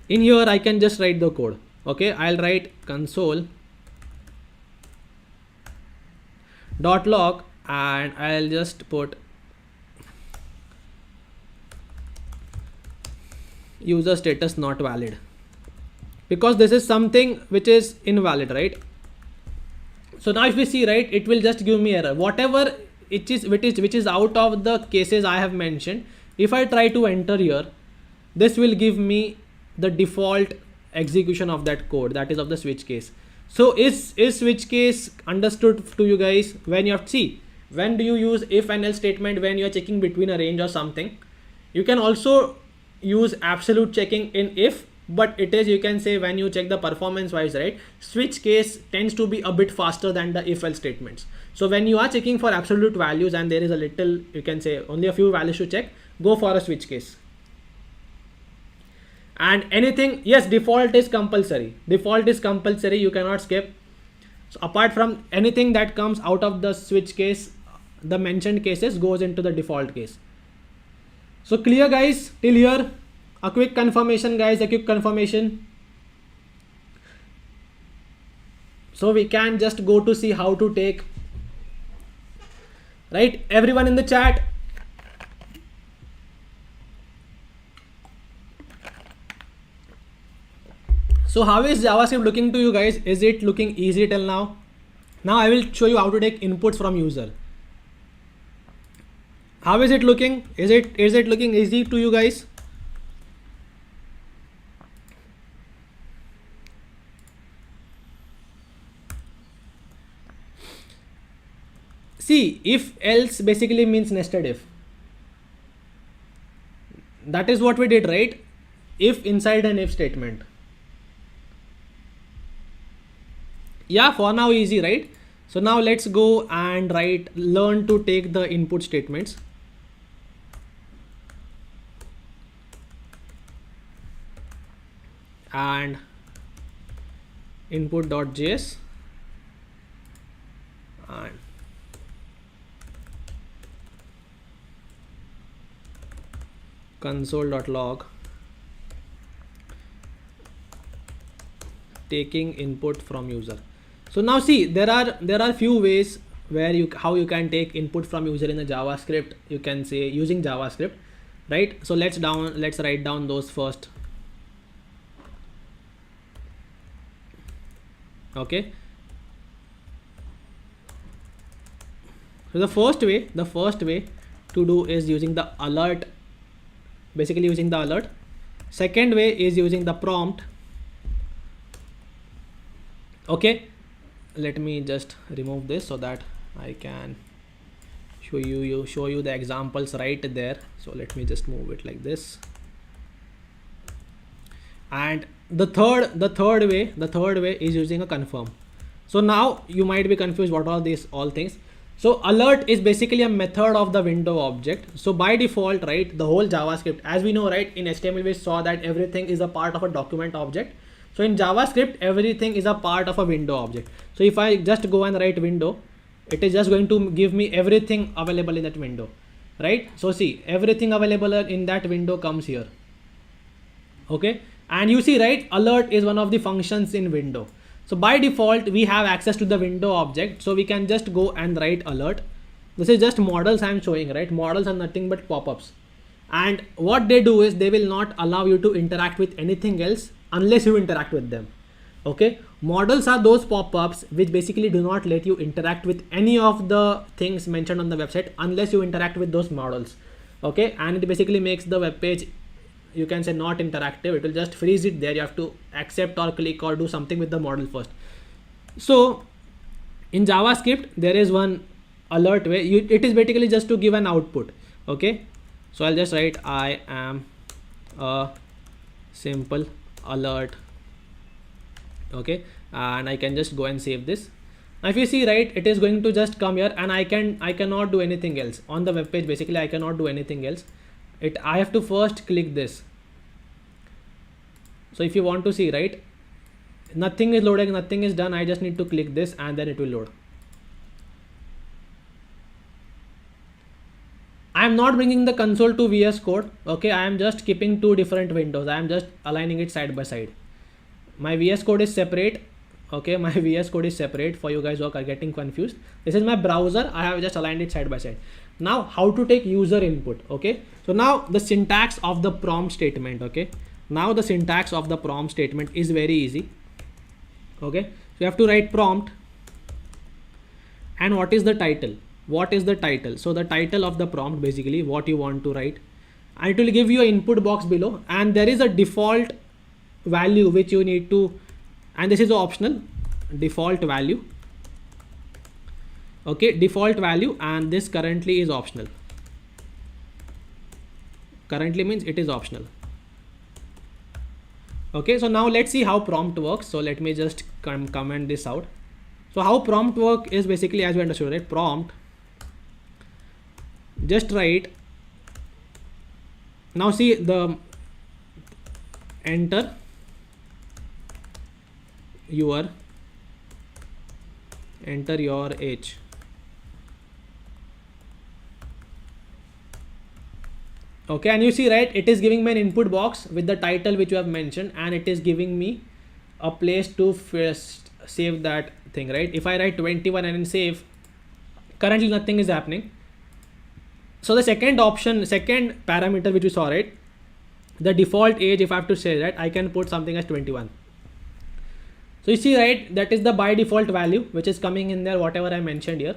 In here I can just write the code. Okay, I'll write console.log and I'll just put user status not valid, because this is something which is invalid, right? So now if we see, right, it will just give me error. Whatever which is out of the cases I have mentioned, if I try to enter here, this will give me the default execution of that code, that is of the switch case. So is switch case understood to you guys? When you have when do you use if and else statement when you are checking between a range or something? You can also use absolute checking in if, but it is, you can say, when you check the performance wise, right, switch case tends to be a bit faster than the if else statements. So when you are checking for absolute values and there is a little, you can say, only a few values to check, go for a switch case. And anything, yes, default is compulsory. You cannot skip. So apart from anything that comes out of the switch case, the mentioned cases goes into the default case. So clear, guys, till here? A quick confirmation, guys, a quick confirmation. So we can just go to see how to take, right? Everyone in the chat. So how is JavaScript looking to you guys? Is it looking easy till now? Now I will show you how to take inputs from user. How is it looking? Is it looking easy to you guys? See, if else basically means nested if. That is what we did, right? If inside an if statement. Yeah, for now easy, right? So now let's go and learn to take the input statements. And input.js and console.log taking input from user. So now see, there are few ways where how you can take input from user in a JavaScript. You can say using JavaScript, right? So let's write down those first. Okay. So the first way to do is using the alert, basically using the alert. Second way is using the prompt. Okay, let me just remove this so that I can show you the examples right there. So let me just move it like this. And the third way is using a confirm. So now you might be confused what are these all things. So alert is basically a method of the window object. So by default, right, the whole JavaScript, as we know, right, in HTML we saw that everything is a part of a document object. So in JavaScript, everything is a part of a window object. So if I just go and write window, it is just going to give me everything available in that window, right? So see, everything available in that window comes here. Okay, and you see, right, alert is one of the functions in window. So by default, we have access to the window object. So we can just go and write alert. This is just models I'm showing, right? Models are nothing but pop-ups. And what they do is they will not allow you to interact with anything else unless you interact with them. Okay, models are those pop-ups which basically do not let you interact with any of the things mentioned on the website unless you interact with those models. Okay, and it basically makes the web page, you can say, not interactive. It will just freeze it there. You have to accept or click or do something with the model first. So in JavaScript, there is one alert way. It is basically just to give an output. Okay, so I'll just write I am a simple alert. Okay, and I can just go and save this. Now if you see, right, it is going to just come here, and I cannot do anything else on the web page. Basically I cannot do anything else. I have to first click this. So if you want to see, right, nothing is loading, nothing is done. I just need to click this and then it will load. I am not bringing the console to VS Code. Okay, I am just keeping two different windows. I am just aligning it side by side. My VS Code is separate. Okay, my VS Code is separate for you guys who are getting confused. This is my browser. I have just aligned it side by side. Now how to take user input. Okay, so now the syntax of the prompt statement. Okay, now the syntax of the prompt statement is very easy. Okay, so you have to write prompt, and what is the title? What is the title? So the title of the prompt, basically what you want to write, and it will give you an input box below, and there is a default value which you need to, and this is optional, default value. Okay, default value, and this currently is optional. Currently means it is optional. Okay, so now let's see how prompt works. So let me just comment this out. So how prompt work is basically, as we understood, right? Prompt, just write. Now see, the enter your age. Okay, and you see, right, it is giving me an input box with the title which you have mentioned, and it is giving me a place to first save that thing, right? If I write 21 and then save, currently nothing is happening. So the second option, second parameter which we saw, right, the default age, if I have to say that, I can put something as 21. So you see, right, that is the by default value which is coming in there, whatever I mentioned here.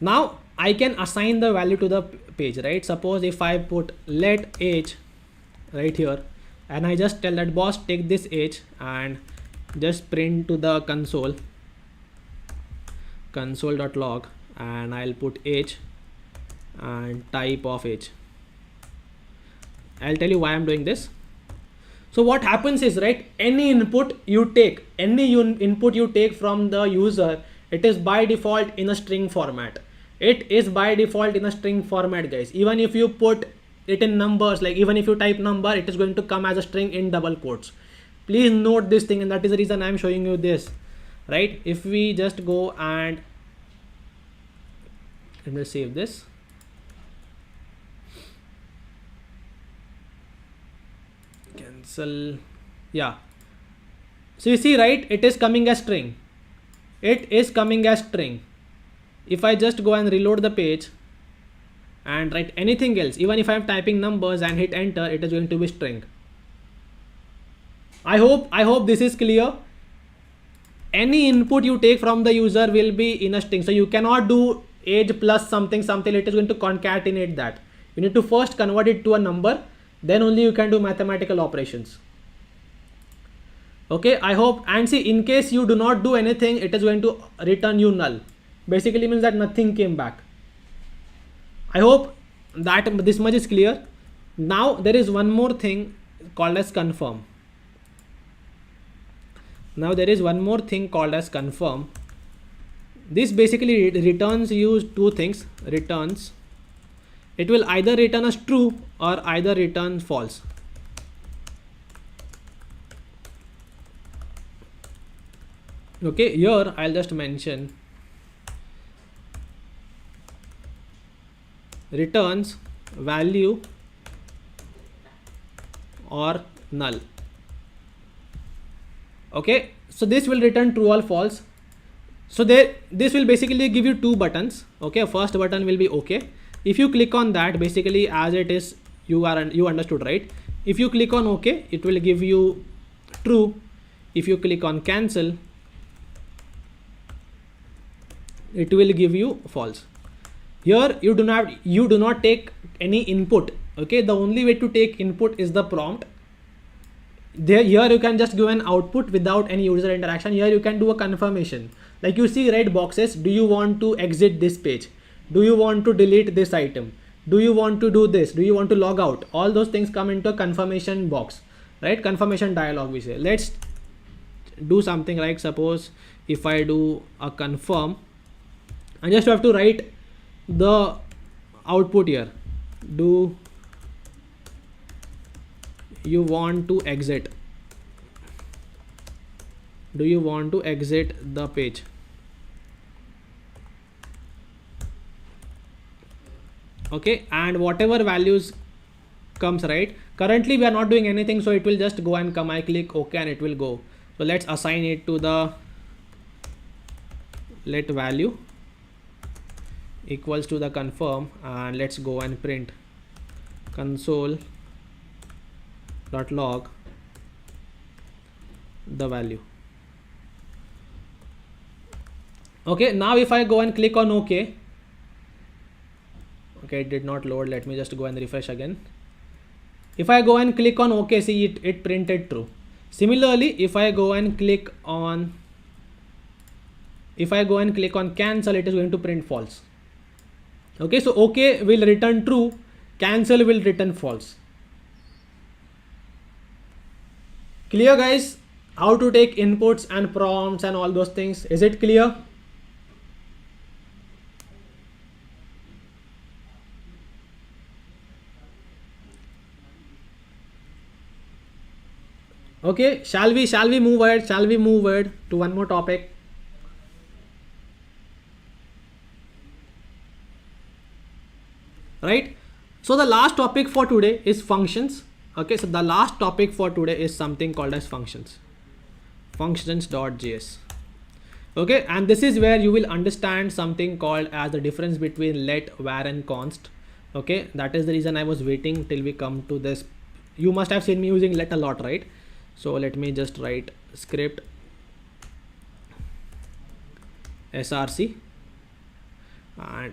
Now I can assign the value to the page, right? Suppose if I put let age right here, and I just tell that boss take this age and just print to the console.log, and I'll put age and type of age. I'll tell you why I'm doing this. So what happens is, right, any input you take from the user, it is by default in a string format. It is by default in a string format, guys. Even if you put it in numbers, like even if you type number, it is going to come as a string in double quotes. Please note this thing, and that is the reason I'm showing you this, right? If we just go and let me save this. Cancel. Yeah. So you see, right? It is coming as string. It is coming as string. If I just go and reload the page and write anything else, even if I'm typing numbers and hit enter, it is going to be string. I hope this is clear. Any input you take from the user will be in a string. So you cannot do age plus something. It is going to concatenate that. You need to first convert it to a number, then only you can do mathematical operations. Okay, I hope. And see, in case you do not do anything, it is going to return you null. Basically means that nothing came back. I hope that this much is clear. Now there is one more thing called as confirm. This basically returns you two things. It will either return as true or either return false. Okay, here I'll just mention returns value or null. Okay, so this will return true or false. So this will basically give you two buttons. Okay, first button will be okay. If you click on that, basically as it is, you understood, right? If you click on okay, it will give you true. If you click on cancel, it will give you false. Here you do not take any input. Okay, the only way to take input is the prompt. Here you can just give an output without any user interaction. Here you can do a confirmation. Like you see red boxes. Do you want to exit this page? Do you want to delete this item? Do you want to do this? Do you want to log out? All those things come into a confirmation box, right? Confirmation dialog we say. Let's do something like, suppose if I do a confirm, and just have to write the output here. Do you want to exit? Do you want to exit the page? Okay, and whatever values comes, right? Currently we are not doing anything, so it will just go and come. I click OK and it will go. So let's assign it to the let value equals to the confirm, and let's go and print console.log the value. Okay, now if I go and click on OK, okay, it did not load. Let me just go and refresh again. If I go and click on OK, see it printed true. Similarly, if I go and click on cancel, it is going to print false. Okay, so OK will return true, cancel will return false. Clear, guys? How to take inputs and prompts and all those things. Is it clear? Okay, shall we move ahead? Shall we move ahead to one more topic? Right? So the last topic for today is functions. Okay, so the last topic for today is something called as functions. Functions.js. Okay, and this is where you will understand something called as the difference between let, var and const. Okay, that is the reason I was waiting till we come to this. You must have seen me using let a lot, right? So let me just write script src and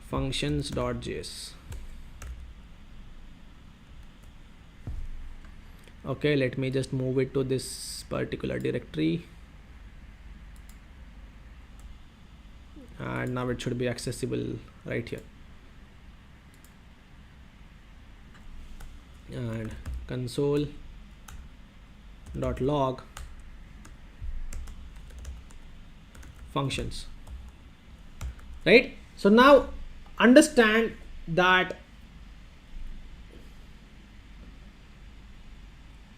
functions.js. Okay, let me just move it to this particular directory, and now it should be accessible right here. And console.log functions, right? So now understand that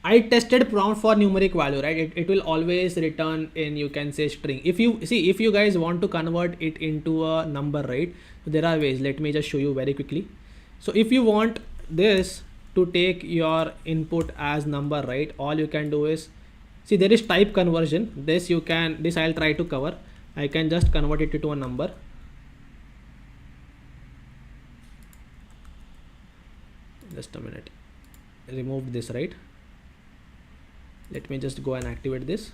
I tested prompt for numeric value, right? It will always return in, you can say, string. If you guys want to convert it into a number, right? So there are ways. Let me just show you very quickly. So if you want this to take your input as number, right, all you can do is, see, there is type conversion. This I'll try to cover. I can just convert it to a number. Just a minute. Remove this, right? Let me just go and activate this.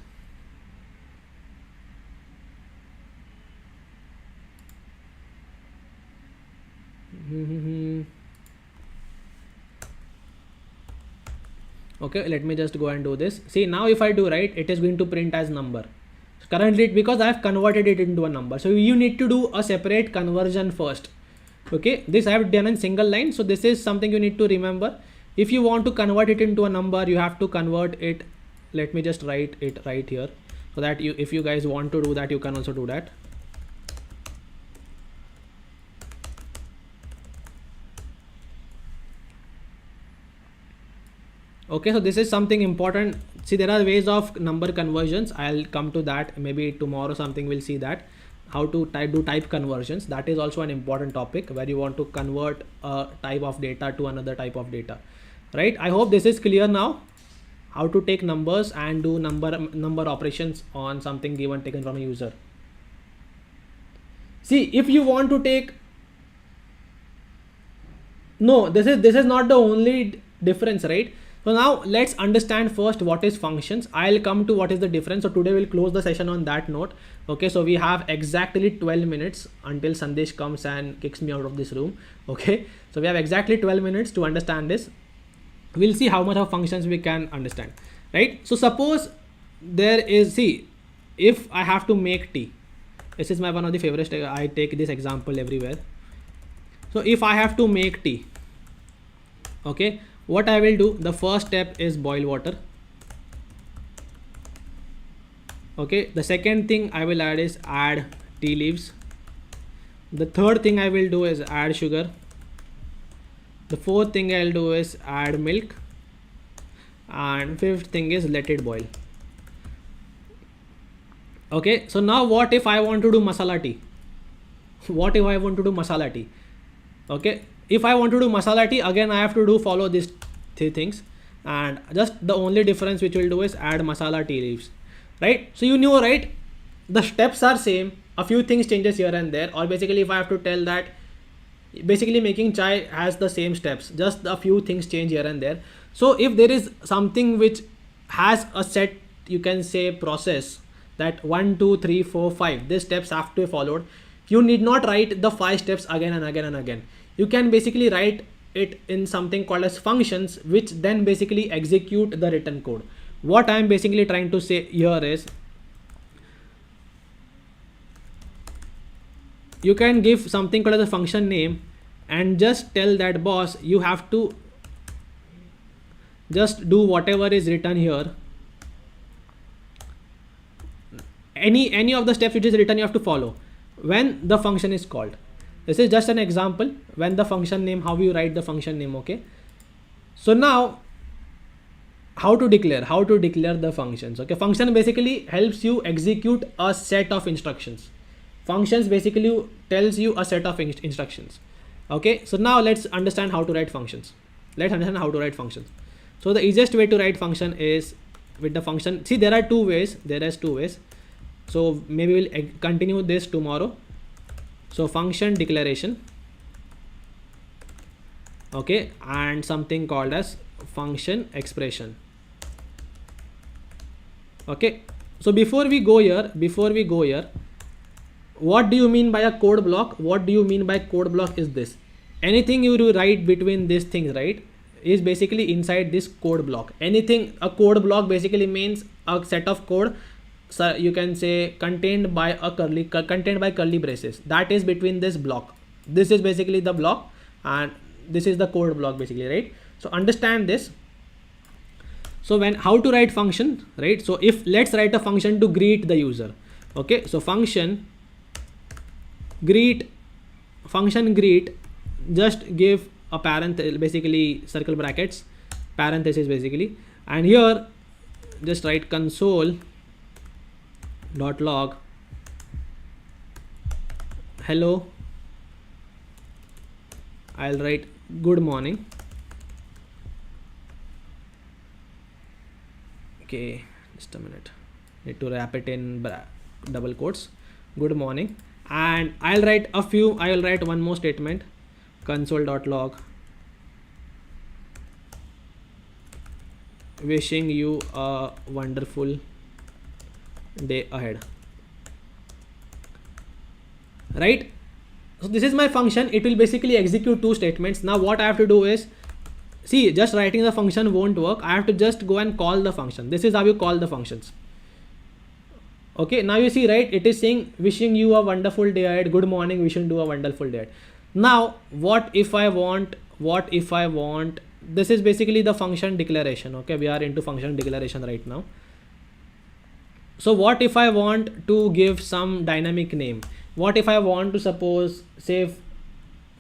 Okay, let me just go and do this. See, now if I do, right, it is going to print as number. Currently, because I have converted it into a number, so you need to do a separate conversion first. Okay, this I have done in single line, so this is something you need to remember. If you want to convert it into a number, you have to convert it. Let me just write it right here, so that if you guys want to do that, you can also do that. Okay, so this is something important. See, there are ways of number conversions. I'll come to that maybe tomorrow. Something we'll see that how to do type conversions. That is also an important topic where you want to convert a type of data to another type of data, right? I hope this is clear now. How to take numbers and do number operations on something given taken from a user. See, if you want to take, no, this is not the only difference, right? So now let's understand first what is functions. I'll come to what is the difference. So today we'll close the session on that note. Okay, so we have exactly 12 minutes until Sandesh comes and kicks me out of this room. Okay, so we have exactly 12 minutes to understand this. We'll see how much of functions we can understand, right? So suppose there is, see, if I have to make tea, this is my one of the favorites. I take this example everywhere. So if I have to make tea, okay, what I will do, the first step is boil water. Okay, the second thing I will add is add tea leaves. The third thing I will do is add sugar. The fourth thing I'll do is add milk, and fifth thing is let it boil. Okay, so now what if I want to do masala tea? What if I want to do masala tea? Okay, if I want to do masala tea, again I have to follow these three things, and just the only difference which we'll do is add masala tea leaves, right? So you know, right, the steps are same, a few things changes here and there, or basically if I have to tell that basically making chai has the same steps, just a few things change here and there. So if there is something which has a set, you can say, process, that 1 2 3 4 5, these steps have to be followed. You need not write the 5 steps again and again and again. You can basically write it in something called as functions, which then basically execute the written code. What I'm basically trying to say here is, you can give something called as a function name and just tell that boss, you have to just do whatever is written here. Any of the steps which is written, you have to follow when the function is called. This is just an example when the function name, how you write the function name. Okay, so now how to declare the functions. Okay, function basically helps you execute a set of instructions. Functions basically tells you a set of instructions. Okay, so now let's understand how to write functions. So the easiest way to write function is with the function. See, there are two ways. So maybe we'll continue this tomorrow. So function declaration, okay, and something called as function expression. Okay, so before we go here, what do you mean by a code block? What do you mean by code block is this. Anything you do write between these things, right, is basically inside this code block. Anything, a code block basically means a set of code, so you can say contained by curly braces, that is between this block. This is basically the block and this is the code block basically, right? So understand this. So when, how to write function, right? So if let's write a function to greet the user. Okay, so function greet, just give a basically circle brackets, parenthesis basically, and here just write console.log hello. I'll write good morning. Okay, just a minute, need to wrap it in double quotes, good morning. And I'll write one more statement, console.log wishing you a wonderful day ahead, right? So this is my function. It will basically execute two statements. Now what I have to do is, see, just writing the function won't work. I have to just go and call the function. This is how you call the functions. Okay, now you see, right, it is saying wishing you a wonderful day ahead, good morning, wishing you a wonderful day ahead. Now what if I want, this is basically the function declaration. Okay, we are into function declaration right now. So what if I want to give some dynamic name? What if I want to suppose say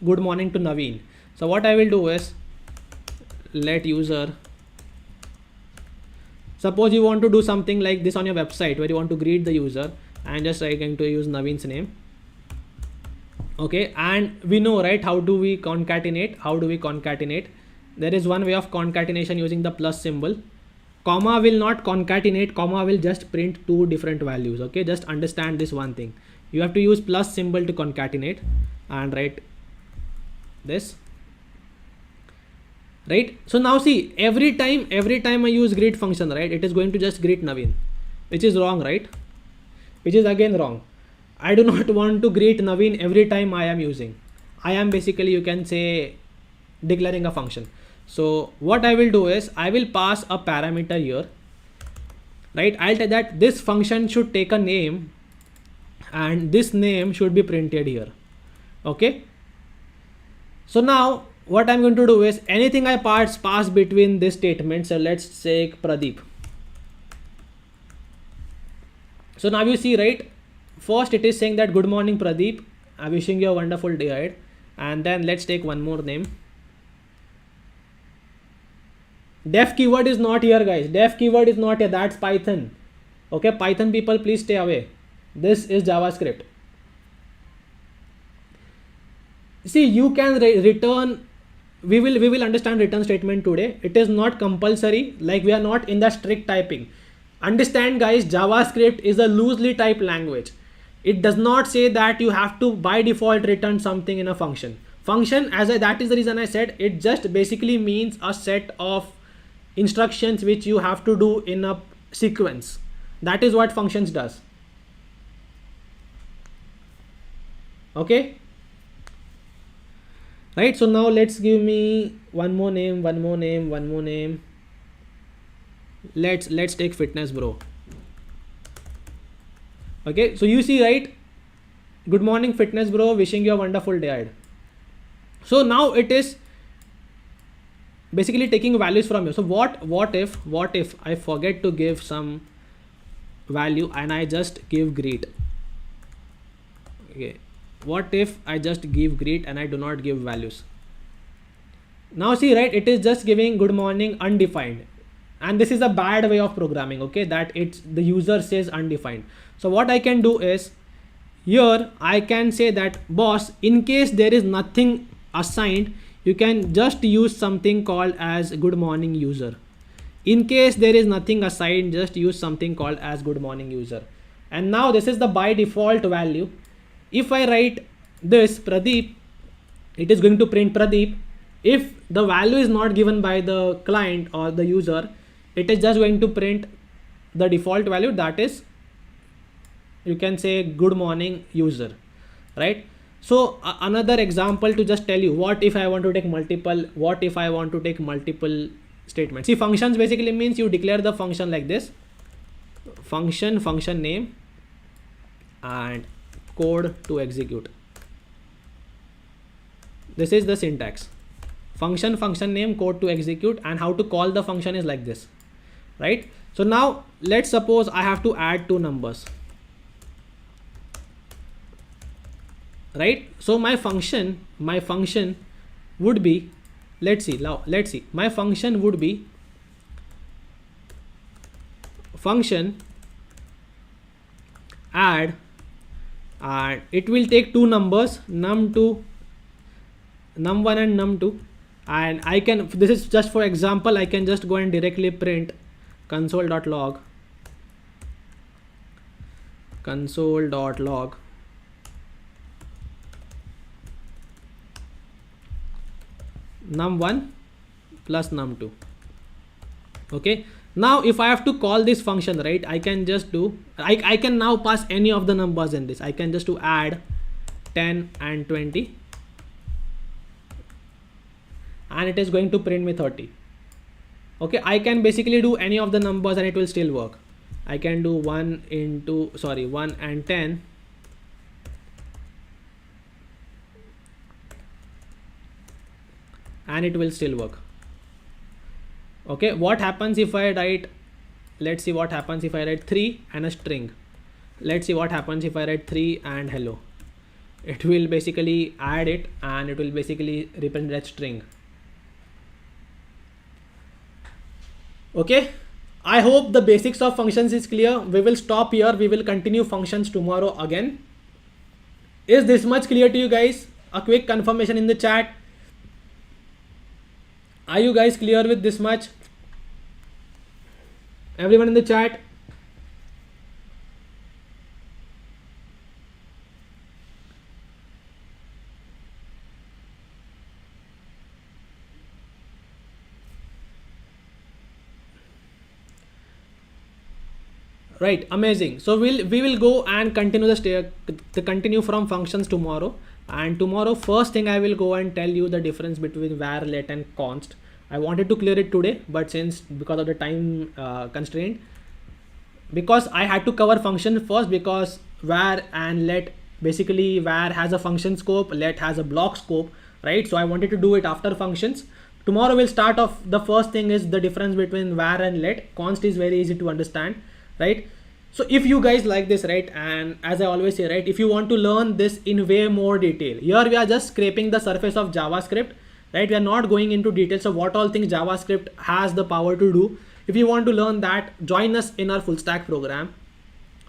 good morning to Naveen? So what I will do is, let user, suppose you want to do something like this on your website where you want to greet the user, and just going to use Naveen's name. Okay, and we know, right, how do we concatenate? There is one way of concatenation using the plus symbol. Comma will not concatenate, comma will just print two different values. Okay, just understand this one thing. You have to use plus symbol to concatenate and write this, right? So now see, every time I use greet function, right, it is going to just greet Naveen, which is wrong, right? Which is again wrong. I do not want to greet Naveen every time I am basically, you can say, declaring a function. So what I will do is, I will pass a parameter here, right? I'll tell that this function should take a name and this name should be printed here. Okay, so now what I'm going to do is, anything I pass between this statement. So let's take Pradeep. So now you see, right, first it is saying that good morning Pradeep, I'm wishing you a wonderful day ahead, and then let's take one more name. Def keyword is not here, guys. Def keyword is not here. That's Python. Okay, Python people, please stay away. This is JavaScript. See, you can return. We will understand return statement today. It is not compulsory. Like, we are not in the strict typing. Understand, guys, JavaScript is a loosely typed language. It does not say that you have to by default return something in a function. Function, that is the reason I said it just basically means a set of instructions which you have to do in a sequence. That is what functions does. Okay, right? So now let's give me one more name. Let's take fitness bro. Okay, so you see, right, good morning fitness bro, wishing you a wonderful day ahead. So now it is basically taking values from you. So what if I forget to give some value and I just give greet? Okay, what if I just give greet and I do not give values? Now see, right, it is just giving good morning undefined, and this is a bad way of programming. Okay, that it's the user says undefined. So what I can do is, here I can say that boss, in case there is nothing assigned, you can just use something called as good morning user. In case there is nothing assigned, just use something called as good morning user. And now this is the by default value. If I write this Pradeep, it is going to print Pradeep. If the value is not given by the client or the user, it is just going to print the default value, that is you can say good morning user, right? So another example to just tell you, what if I want to take multiple statements. See, functions basically means you declare the function like this, function name and code to execute. This is the syntax. Function name, code to execute, and how to call the function is like this, right? So now let's suppose I have to add two numbers, right? So my function would be, let's see, my function would be function add, and it will take two numbers, num1 and num2, and I can, this is just for example, I can just go and directly print console.log num1 plus num2. Okay, now if I have to call this function, right, I can just do, I can now pass any of the numbers in this. I can just do add 10 and 20, and it is going to print me 30. Okay, I can basically do any of the numbers and it will still work. I can do 1 and 10, and it will still work. Okay, what happens if I write, let's see what happens if I write 3 and a string. Let's see what happens if I write 3 and hello. It will basically add it and it will basically reprint that string. Okay, I hope the basics of functions is clear. We will stop here. We will continue functions tomorrow again. Is this much clear to you guys? A quick confirmation in the chat. Are you guys clear with this much? Everyone in the chat? Right, amazing. So we will go and continue the continue from functions tomorrow. And tomorrow, first thing I will go and tell you the difference between var, let and const. I wanted to clear it today, but because of the time constraint, because I had to cover function first, because var and let, basically var has a function scope, let has a block scope, right? So I wanted to do it after functions. Tomorrow we'll start off. The first thing is the difference between var and let. Const is very easy to understand, right? So if you guys like this, right, and as I always say, right, if you want to learn this in way more detail, here we are just scraping the surface of JavaScript, right? We are not going into details of what all things JavaScript has the power to do. If you want to learn that, join us in our full stack program,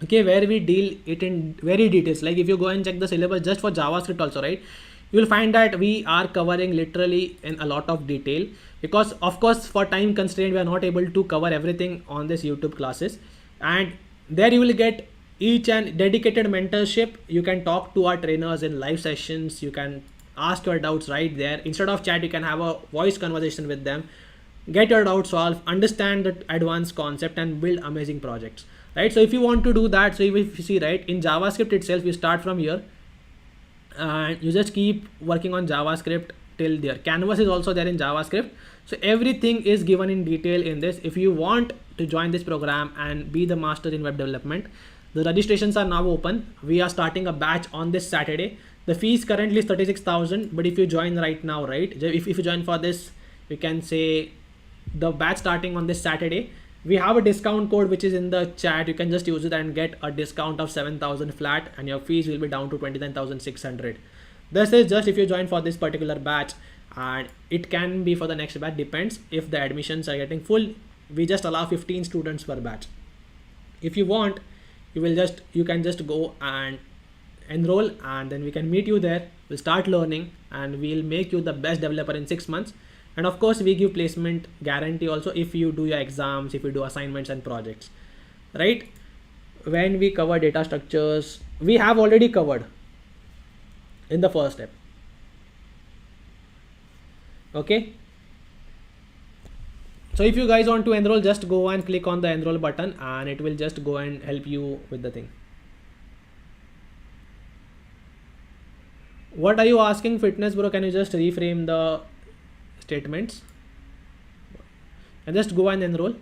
okay, where we deal it in very details. Like if you go and check the syllabus just for JavaScript also, right, you will find that we are covering literally in a lot of detail, because of course for time constraint we are not able to cover everything on this YouTube classes. And there you will get each and dedicated mentorship. You can talk to our trainers in live sessions. You can ask your doubts right there. Instead of chat, you can have a voice conversation with them, get your doubts solved, understand the advanced concept, and build amazing projects, right? So if you want to do that, so if you see, right, in JavaScript itself, you start from here and you just keep working on JavaScript till there. Canvas is also there in JavaScript. So everything is given in detail in this. If you want to join this program and be the master in web development, the registrations are now open. We are starting a batch on this Saturday. The fees currently is 36,000, but if you join right now, right, if you join for this, you can say the batch starting on this Saturday, we have a discount code which is in the chat. You can just use it and get a discount of 7,000 flat, and your fees will be down to 29,600. This is just if you join for this particular batch, and it can be for the next batch, depends if the admissions are getting full. We just allow 15 students per batch. If you want, you can just go and enroll, and then we can meet you there. We'll start learning and we'll make you the best developer in 6 months. And of course we give placement guarantee also if you do your exams, if you do assignments and projects, right? When we cover data structures, we have already covered in the first step. Okay, so if you guys want to enroll, just go and click on the enroll button and it will just go and help you with the thing. What are you asking, fitness bro? Can you just reframe the statements and just go and enroll?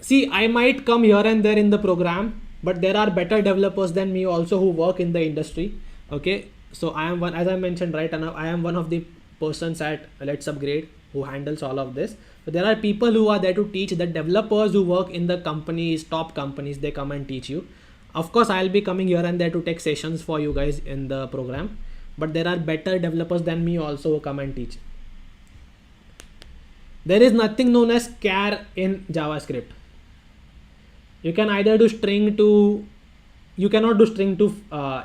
See, I might come here and there in the program, but there are better developers than me also who work in the industry. Okay, so I am one, as I mentioned, right, and I am one of the persons at LetsUpgrade who handles all of this. So there are people who are there to teach. The developers who work in the companies, top companies, they come and teach you. Of course, I'll be coming here and there to take sessions for you guys in the program, but there are better developers than me also who come and teach. There is nothing known as char in JavaScript. You can either do string to, you cannot do string to,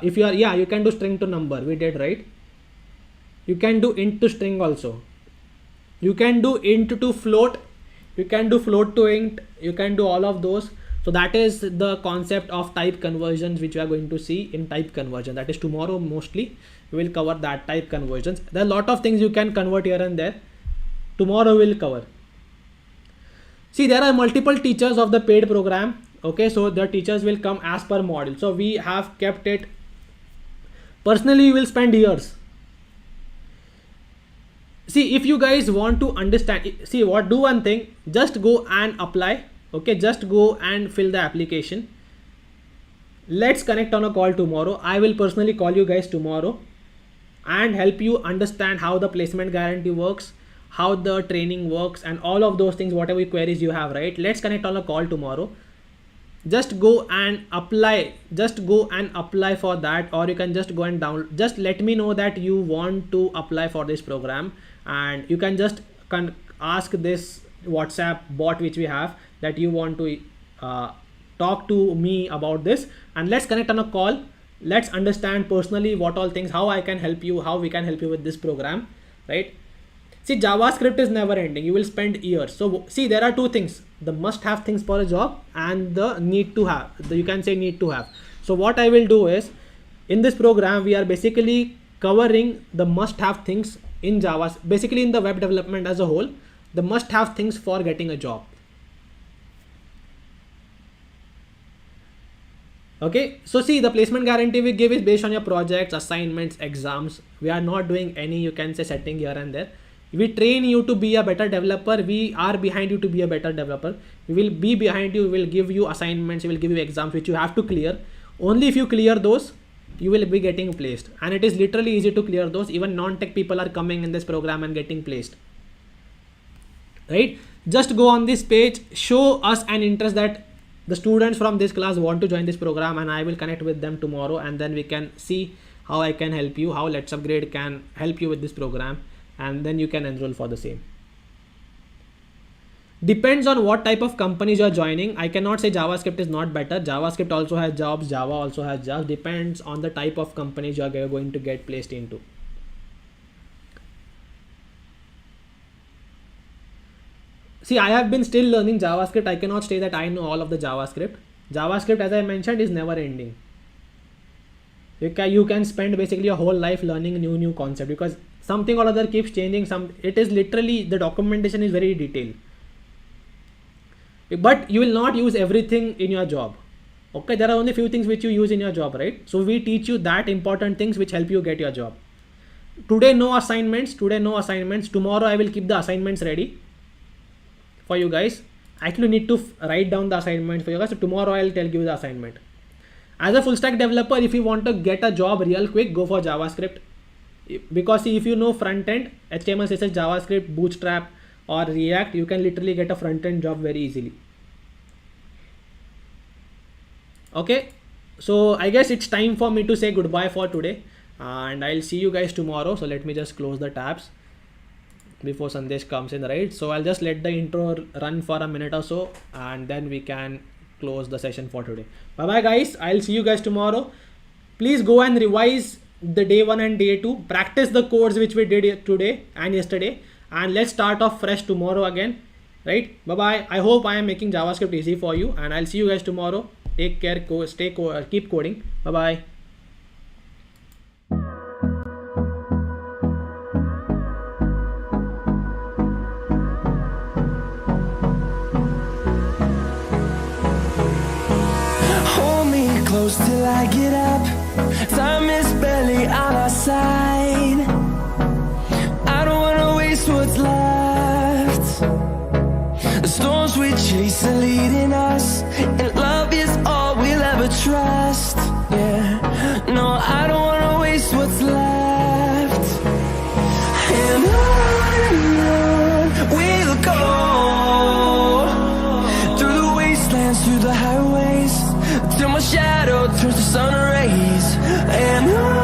if you are, yeah, you can do string to number. We did, right? You can do int to string also. You can do int to float. You can do float to int. You can do all of those. So that is the concept of type conversions, which we are going to see in type conversion. That is tomorrow mostly. We will cover that type conversions. There are a lot of things you can convert here and there. Tomorrow we'll cover. See, there are multiple teachers of the paid program. Okay, so the teachers will come as per module. So we have kept it. Personally, you will spend years. See, if you guys want to understand, see what, do one thing, just go and apply. Okay, just go and fill the application. Let's connect on a call tomorrow. I will personally call you guys tomorrow and help you understand how the placement guarantee works, how the training works, and all of those things, whatever queries you have, right? Let's connect on a call tomorrow. Just go and apply. Just go and apply for that, or you can just go and download. Just let me know that you want to apply for this program, and you can just ask this WhatsApp bot which we have that you want to talk to me about this, and let's connect on a call. Let's understand personally what all things, how I can help you, how we can help you with this program, right? See, JavaScript is never ending. You will spend years. So see, there are two things: the must-have things for a job and the need to have. You can say need to have. So what I will do is, in this program, we are basically covering the must-have things in Java, basically in the web development as a whole, the must-have things for getting a job. Okay, so see, the placement guarantee we give is based on your projects, assignments, exams. We are not doing any, you can say, setting here and there. We train you to be a better developer. We are behind you to be a better developer. We will be behind you. We will give you assignments. We will give you exams which you have to clear. Only if you clear those, you will be getting placed. And it is literally easy to clear those. Even non-tech people are coming in this program and getting placed. Right? Just go on this page, show us an interest that the students from this class want to join this program, and I will connect with them tomorrow, and then we can see how I can help you, how LetsUpgrade can help you with this program, and then you can enroll for the same. Depends on what type of companies you are joining. I cannot say JavaScript is not better. JavaScript also has jobs, Java also has jobs. Depends on the type of companies you are going to get placed into. See, I have been still learning JavaScript. I cannot say that I know all of the JavaScript. JavaScript, as I mentioned, is never ending. You can spend basically your whole life learning new concept, because something or other keeps changing. It is literally, the documentation is very detailed. But you will not use everything in your job. Okay, there are only few things which you use in your job, right? So we teach you that important things which help you get your job. Today no assignments. Tomorrow I will keep the assignments ready for you guys. I actually need to write down the assignment for you guys. So tomorrow I'll tell you the assignment. As a full stack developer, if you want to get a job real quick, go for JavaScript. Because see, if you know front end, HTML, CSS, JavaScript, Bootstrap or React, you can literally get a front end job very easily. Okay, so I guess it's time for me to say goodbye for today, and I'll see you guys tomorrow. So let me just close the tabs before Sandesh comes in, right? So I'll just let the intro run for a minute or so, and then we can close the session for today. Bye bye guys. I'll see you guys tomorrow. Please go and revise the day 1 and day 2. Practice the codes which we did today and yesterday, and let's start off fresh tomorrow again, right? Bye bye. I hope I am making JavaScript easy for you, and I'll see you guys tomorrow. Take care, keep coding. Bye bye. close till I get up. Time is barely on our side. I don't wanna waste what's left. The storms we chase are leading us, and love is all we'll ever trust. Yeah, no, I don't wanna waste what's left. And on we'll go, through the wastelands, through the highways, till my shadow turns to sun rays. And on